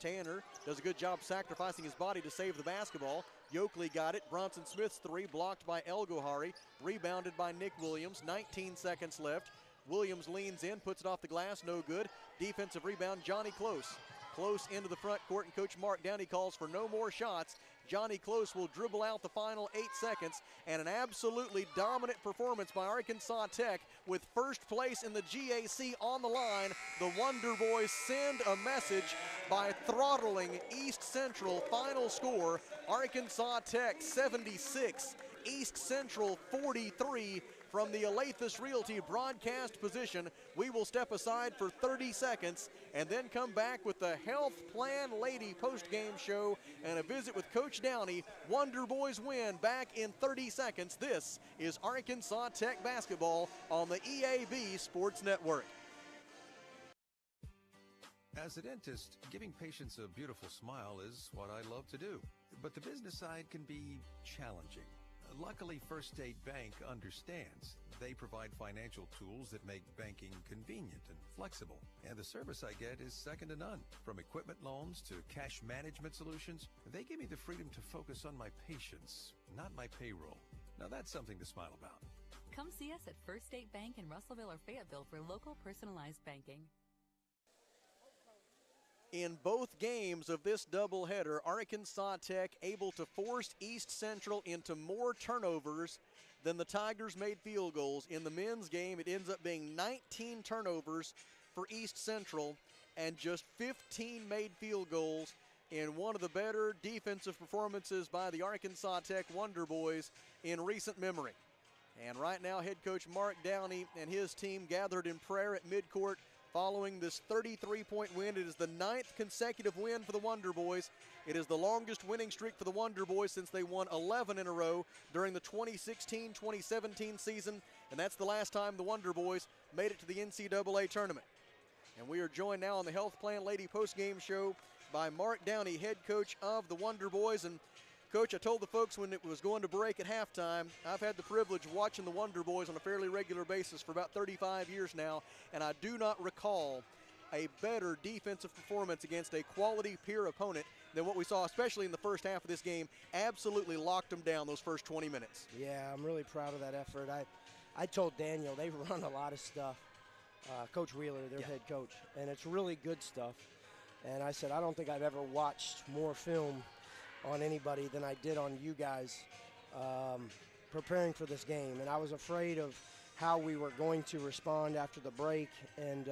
[SPEAKER 1] Tanner does a good job sacrificing his body to save the basketball. Yoakley got it. Bronson Smith's three blocked by El Gahari. Rebounded by Nick Williams. 19 seconds left. Williams leans in, puts it off the glass, no good. Defensive rebound, Johnny Close. Close into the front court, and Coach Mark Downey calls for no more shots. Johnny Close will dribble out the final 8 seconds, and an absolutely dominant performance by Arkansas Tech with first place in the GAC on the line. The Wonder Boys send a message by throttling East Central. Final score, Arkansas Tech 76, East Central 43. From the Alathus Realty broadcast position, we will step aside for 30 seconds and then come back with the Health Plan Lady post-game show and a visit with Coach Downey. Wonder Boys win back in 30 seconds. This is Arkansas Tech basketball on the EAB Sports Network.
[SPEAKER 14] As a dentist, giving patients a beautiful smile is what I love to do. But the business side can be challenging. Luckily, First State Bank understands. They provide financial tools that make banking convenient and flexible. And the service I get is second to none. From equipment loans to cash management solutions, they give me the freedom to focus on my patients, not my payroll. Now that's something to smile about.
[SPEAKER 15] Come see us at First State Bank in Russellville or Fayetteville for local personalized banking.
[SPEAKER 1] In both games of this doubleheader, Arkansas Tech able to force East Central into more turnovers than the Tigers made field goals. In the men's game, it ends up being 19 turnovers for East Central and just 15 made field goals in one of the better defensive performances by the Arkansas Tech Wonder Boys in recent memory. And right now, head coach Mark Downey and his team gathered in prayer at midcourt following this 33-point win. It is the 9th consecutive win for the Wonder Boys. It is the longest winning streak for the Wonder Boys since they won 11 in a row during the 2016-2017 season, and that's the last time the Wonder Boys made it to the NCAA tournament. And we are joined now on the Health Plan Lady postgame show by Mark Downey, head coach of the Wonder Boys. And Coach, I told the folks when it was going to break at halftime, I've had the privilege of watching the Wonder Boys on a fairly regular basis for about 35 years now, and I do not recall a better defensive performance against a quality peer opponent than what we saw, especially in the first half of this game. Absolutely locked them down those first 20 minutes.
[SPEAKER 17] Yeah, I'm really proud of that effort. I told Daniel they run a lot of stuff. Coach Wheeler, their head coach, and it's really good stuff. And I said, I don't think I've ever watched more film on anybody than I did on you guys preparing for this game. And I was afraid of how we were going to respond after the break. And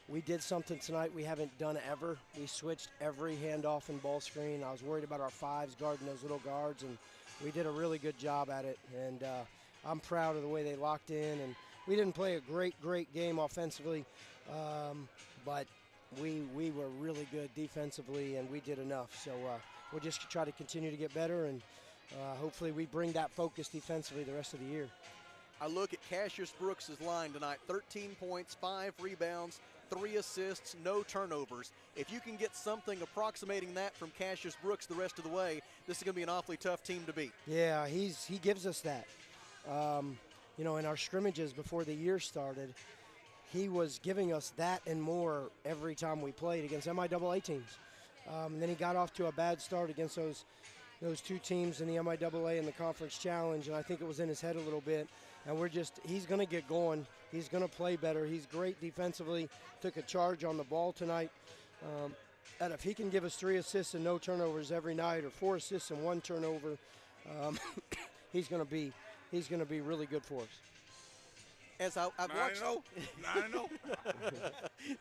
[SPEAKER 17] we did something tonight we haven't done ever. We switched every handoff and ball screen. I was worried about our fives guarding those little guards, and we did a really good job at it. And I'm proud of the way they locked in. And we didn't play a great game offensively, but we were really good defensively, and we did enough. So we'll just try to continue to get better, and hopefully we bring that focus defensively the rest of the year.
[SPEAKER 1] I look at Cassius Brooks' line tonight, 13 points, 5 rebounds, 3 assists, no turnovers. If you can get something approximating that from Cassius Brooks the rest of the way, this is going to be an awfully tough team to beat.
[SPEAKER 17] Yeah, he gives us that. You know, in our scrimmages before the year started, he was giving us that and more every time we played against MIAA teams. And then he got off to a bad start against those two teams in the MIAA and the Conference Challenge, and I think it was in his head a little bit. And he's going to get going. He's going to play better. He's great defensively, took a charge on the ball tonight. And if he can give us 3 assists and no turnovers every night, or 4 assists and 1 turnover, he's going to be really good for us.
[SPEAKER 1] As I've watched
[SPEAKER 12] 9-0.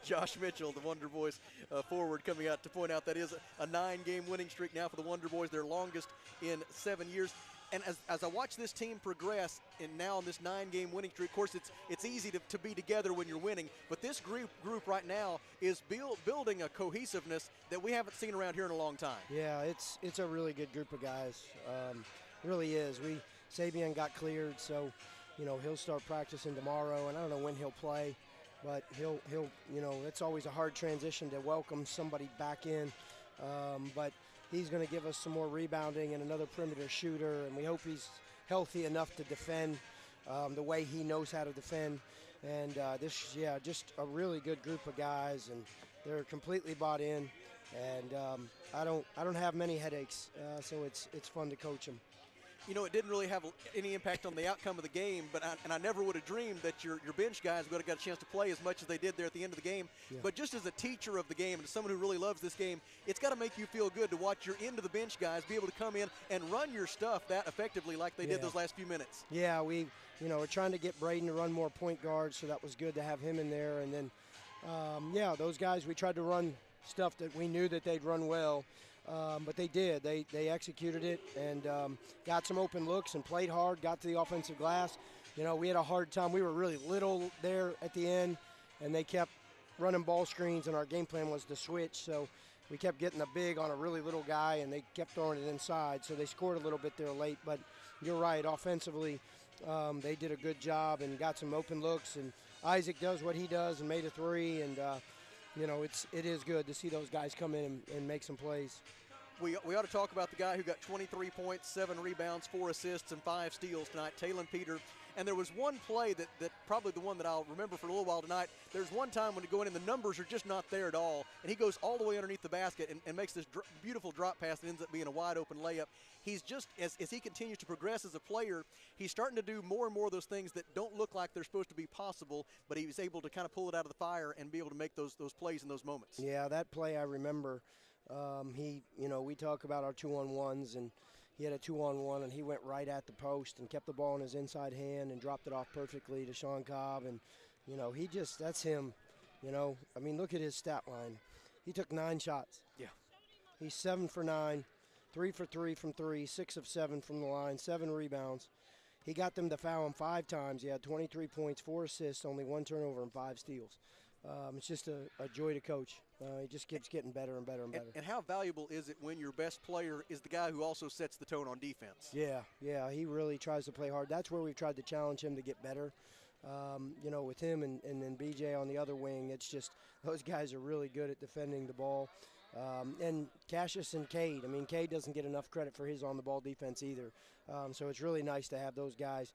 [SPEAKER 1] Josh Mitchell, the Wonder Boys forward, coming out to point out that is a 9-game winning streak now for the Wonder Boys, their longest in 7 years. And as I watch this team progress, and now on this 9-game winning streak, of course it's easy to be together when you're winning, but this group right now is building a cohesiveness that we haven't seen around here in a long time.
[SPEAKER 17] Yeah, it's a really good group of guys. Really is. Sabian got cleared, so you know, he'll start practicing tomorrow, and I don't know when he'll play, but he'll you know, it's always a hard transition to welcome somebody back in, but he's going to give us some more rebounding and another perimeter shooter, and we hope he's healthy enough to defend the way he knows how to defend. And just a really good group of guys, and they're completely bought in, and I don't have many headaches, so it's fun to coach them.
[SPEAKER 1] You know, it didn't really have any impact on the outcome of the game, but I never would have dreamed that your bench guys would have got a chance to play as much as they did there at the end of the game. Yeah. But just as a teacher of the game and as someone who really loves this game, it's got to make you feel good to watch your end of the bench guys be able to come in and run your stuff that effectively like they did those last few minutes.
[SPEAKER 17] Yeah, we're trying to get Braden to run more point guards, so that was good to have him in there. And then, those guys, we tried to run stuff that we knew that they'd run well. But they did. They executed it and got some open looks and played hard, got to the offensive glass. You know, we had a hard time. We were really little there at the end, and they kept running ball screens, and our game plan was to switch. So we kept getting the big on a really little guy, and they kept throwing it inside. So they scored a little bit there late. But you're right, offensively, they did a good job and got some open looks. And Isaac does what he does and made a 3. And, it is good to see those guys come in and make some plays.
[SPEAKER 1] we ought to talk about the guy who got 23 points, 7 rebounds, 4 assists, and 5 steals tonight, Talon Peter. And there was one play that probably the one that I'll remember for a little while tonight. There's one time when you go in and the numbers are just not there at all, and he goes all the way underneath the basket and makes this beautiful drop pass that ends up being a wide-open layup. He's just, as he continues to progress as a player, he's starting to do more and more of those things that don't look like they're supposed to be possible, but he was able to kind of pull it out of the fire and be able to make those plays in those moments.
[SPEAKER 17] Yeah, that play I remember. We talk about our 2-on-1s, and he had a 2-on-1, and he went right at the post and kept the ball in his inside hand and dropped it off perfectly to Sean Cobb. And, that's him. Look at his stat line. He took 9 shots.
[SPEAKER 1] Yeah.
[SPEAKER 17] He's 7 for 9, 3 for 3 from 3, 6 of 7 from the line, 7 rebounds. He got them to foul him 5 times. He had 23 points, 4 assists, only 1 turnover, and 5 steals. It's just a joy to coach. He just keeps getting better and better and better.
[SPEAKER 1] And how valuable is it when your best player is the guy who also sets the tone on defense?
[SPEAKER 17] Yeah, he really tries to play hard. That's where we've tried to challenge him to get better. With him and then BJ on the other wing, it's just those guys are really good at defending the ball. And Cassius and Cade. Cade doesn't get enough credit for his on-the-ball defense either. So it's really nice to have those guys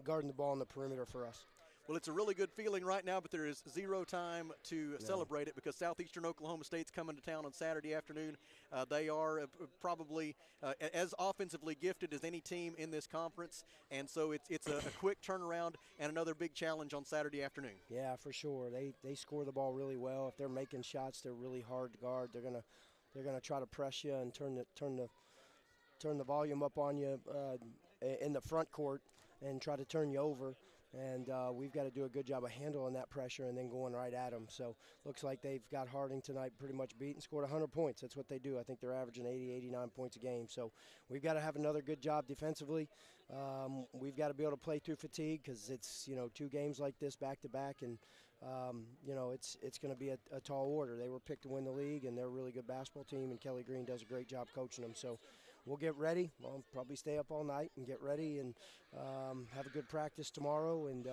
[SPEAKER 17] guarding the ball on the perimeter for us.
[SPEAKER 1] Well, it's a really good feeling right now, but there is zero time to celebrate it because Southeastern Oklahoma State's coming to town on Saturday afternoon. They are probably as offensively gifted as any team in this conference, and so it's a quick turnaround and another big challenge on Saturday afternoon.
[SPEAKER 17] Yeah, for sure. They score the ball really well. If they're making shots, they're really hard to guard. They're gonna try to press you and turn the volume up on you in the front court and try to turn you over. And we've got to do a good job of handling that pressure and then going right at them. So looks like they've got Harding tonight pretty much beat and scored 100 points. That's what they do. I think they're averaging 80, 89 points a game. So we've got to have another good job defensively. We've got to be able to play through fatigue because it's, 2 games like this back-to-back. And, it's going to be a tall order. They were picked to win the league, and they're a really good basketball team, and Kelly Green does a great job coaching them. So we'll get ready. We'll probably stay up all night and get ready and have a good practice tomorrow and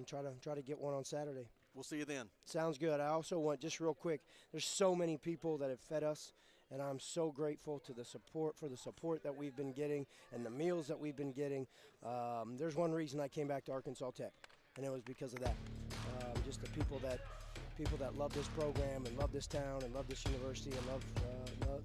[SPEAKER 17] try to get one on Saturday.
[SPEAKER 1] We'll see you then.
[SPEAKER 17] Sounds good. I also want, just real quick, there's so many people that have fed us, and I'm so grateful for the support that we've been getting and the meals that we've been getting. There's one reason I came back to Arkansas Tech, and it was because of that. Just the people that love this program and love this town and love this university and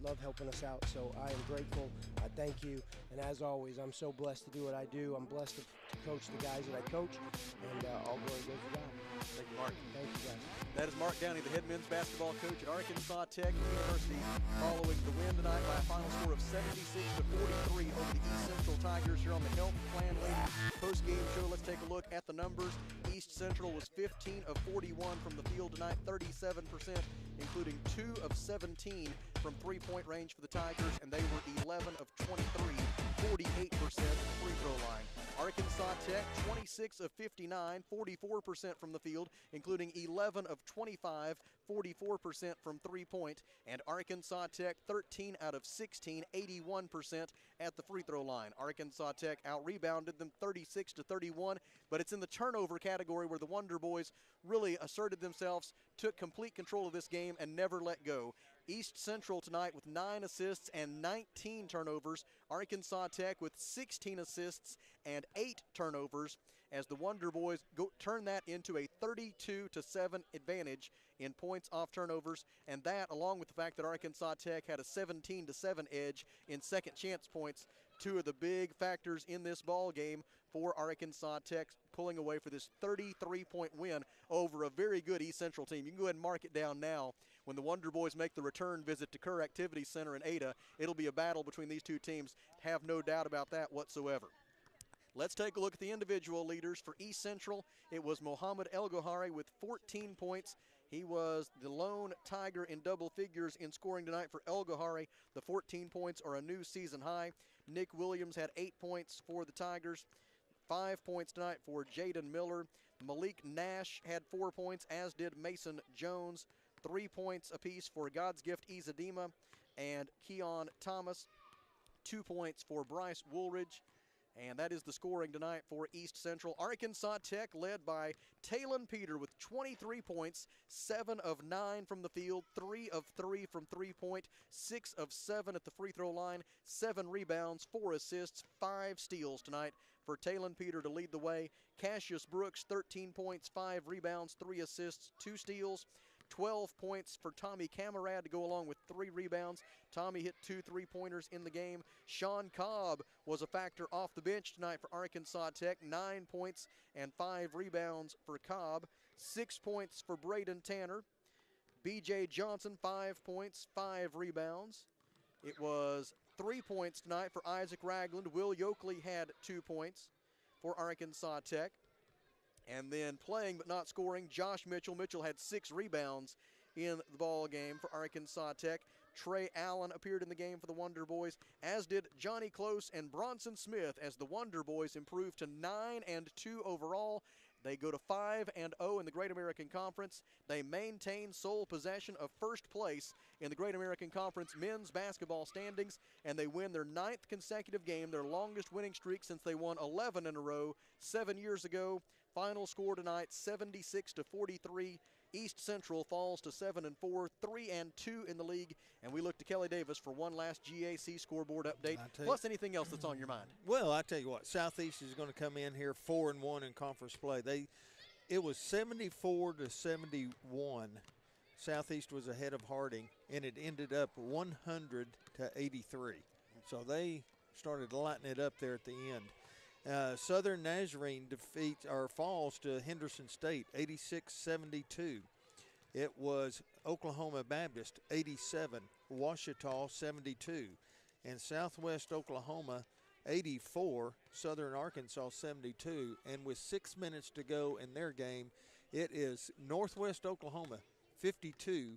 [SPEAKER 17] love helping us out. So I am grateful. I thank you. And as always, I'm so blessed to do what I do. I'm blessed to coach the guys that I coach, and all glory goes to God.
[SPEAKER 1] Thank you, Mark.
[SPEAKER 17] Thank you, guys.
[SPEAKER 1] That is Mark Downey, the head men's basketball coach at Arkansas Tech University, following the win tonight by a final score of 76-43 over the East Central Tigers here on the Health Plan Lady post-game show. Let's take a look at the numbers. East Central was 15 of 41 from the field tonight, 37%, including 2 of 17 from three-point range for the Tigers, and they were 11 of 23, 48% free throw line. Arkansas Tech, 26 of 59, 44% from the field, including 11 of 25, 44% from three-point. And Arkansas Tech, 13 out of 16, 81% at the free throw line. Arkansas Tech out-rebounded them 36-31, but it's in the turnover category where the Wonder Boys really asserted themselves, took complete control of this game, and never let go. East Central tonight with 9 assists and 19 turnovers. Arkansas Tech with 16 assists and 8 turnovers as the Wonder Boys turn that into a 32-7 advantage in points off turnovers, and that along with the fact that Arkansas Tech had a 17-7 edge in second chance points, 2 of the big factors in this ball game for Arkansas Tech pulling away for this 33-point win over a very good East Central team. You can go ahead and mark it down now. When the Wonder Boys make the return visit to Kerr Activity Center in Ada, it'll be a battle between these two teams. Have no doubt about that whatsoever. Let's take a look at the individual leaders. For East Central, it was Mohamed El-Gohari with 14 points. He was the lone Tiger in double figures in scoring tonight for El-Gohari. The 14 points are a new season high. Nick Williams had 8 points for the Tigers. 5 points tonight for Jaden Miller. Malik Nash had 4 points, as did Mason Jones. 3 points apiece for God's Gift Izadima and Keon Thomas. 2 points for Bryce Woolridge. And that is the scoring tonight for East Central. Arkansas Tech led by Talon Peter with 23 points, 7 of 9 from the field, 3 of 3 from three-point, 6 of 7 at the free throw line, 7 rebounds, 4 assists, 5 steals tonight for Talon Peter to lead the way. Cassius Brooks, 13 points, 5 rebounds, 3 assists, 2 steals. 12 points for Tommy Camarad to go along with 3 rebounds. Tommy hit 2 3-pointers in the game. Sean Cobb was a factor off the bench tonight for Arkansas Tech. 9 points and 5 rebounds for Cobb. 6 points for Braden Tanner. B.J. Johnson, 5 points, 5 rebounds. It was 3 points tonight for Isaac Ragland. Will Yoakley had 2 points for Arkansas Tech. And then playing but not scoring, Josh Mitchell. Mitchell had 6 rebounds in the ball game for Arkansas Tech. Trey Allen appeared in the game for the Wonder Boys, as did Johnny Close and Bronson Smith, as the Wonder Boys improved to 9-2 overall. They go to 5-0 in the Great American Conference. They maintain sole possession of first place in the Great American Conference men's basketball standings, and they win their 9th consecutive game, their longest winning streak since they won 11 in a row 7 years ago. Final score tonight, 76-43. East Central falls to 7-4, 3-2 in the league, and we look to Kelly Davis for one last GAC scoreboard update, plus anything else that's on your mind.
[SPEAKER 2] Well, I tell you what, Southeast is going to come in here 4-1 in conference play. It was 74-71. Southeast was ahead of Harding, and it ended up 100-83. So they started lighting it up there at the end. Southern Nazarene falls to Henderson State 86-72. It was Oklahoma Baptist 87, Ouachita 72, and Southwest Oklahoma 84, Southern Arkansas 72. And with 6 minutes to go in their game, it is Northwest Oklahoma 52,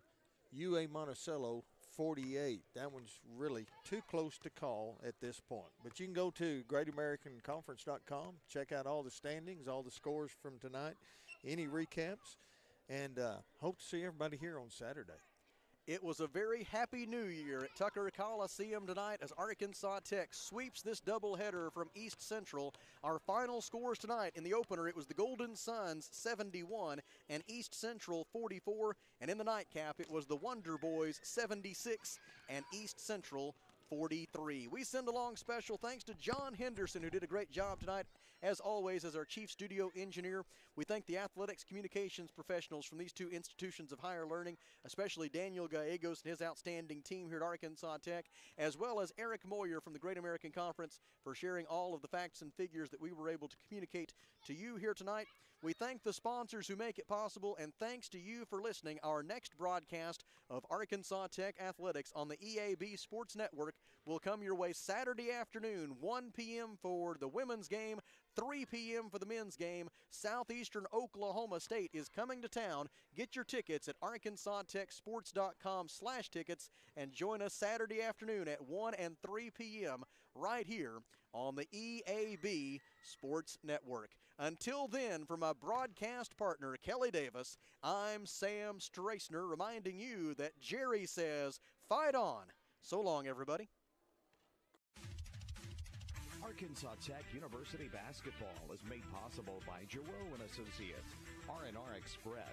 [SPEAKER 2] UA Monticello 48. That one's really too close to call at this point. But you can go to GreatAmericanConference.com, check out all the standings, all the scores from tonight, any recaps, and hope to see everybody here on Saturday.
[SPEAKER 1] It was a very happy new year at Tucker Coliseum tonight as Arkansas Tech sweeps this doubleheader from East Central. Our final scores tonight in the opener, it was the Golden Suns 71 and East Central 44. And in the nightcap, it was the Wonder Boys 76 and East Central 43. We send along special thanks to John Henderson, who did a great job tonight, as always, as our chief studio engineer. We thank the athletics communications professionals from these two institutions of higher learning, especially Daniel Gallegos and his outstanding team here at Arkansas Tech, as well as Eric Moyer from the Great American Conference for sharing all of the facts and figures that we were able to communicate to you here tonight. We thank the sponsors who make it possible, and thanks to you for listening. Our next broadcast of Arkansas Tech Athletics on the EAB Sports Network will come your way Saturday afternoon, 1 p.m. for the women's game, 3 p.m. for the men's game. Southeastern Oklahoma State is coming to town. Get your tickets at arkansastechsports.com/tickets and join us Saturday afternoon at 1 and 3 p.m. right here on the EAB Sports Network. Until then, for my broadcast partner, Kelly Davis, I'm Sam Strassner, reminding you that Jerry says, fight on. So long, everybody.
[SPEAKER 11] Arkansas Tech University basketball is made possible by Giroux & Associates, R&R Express.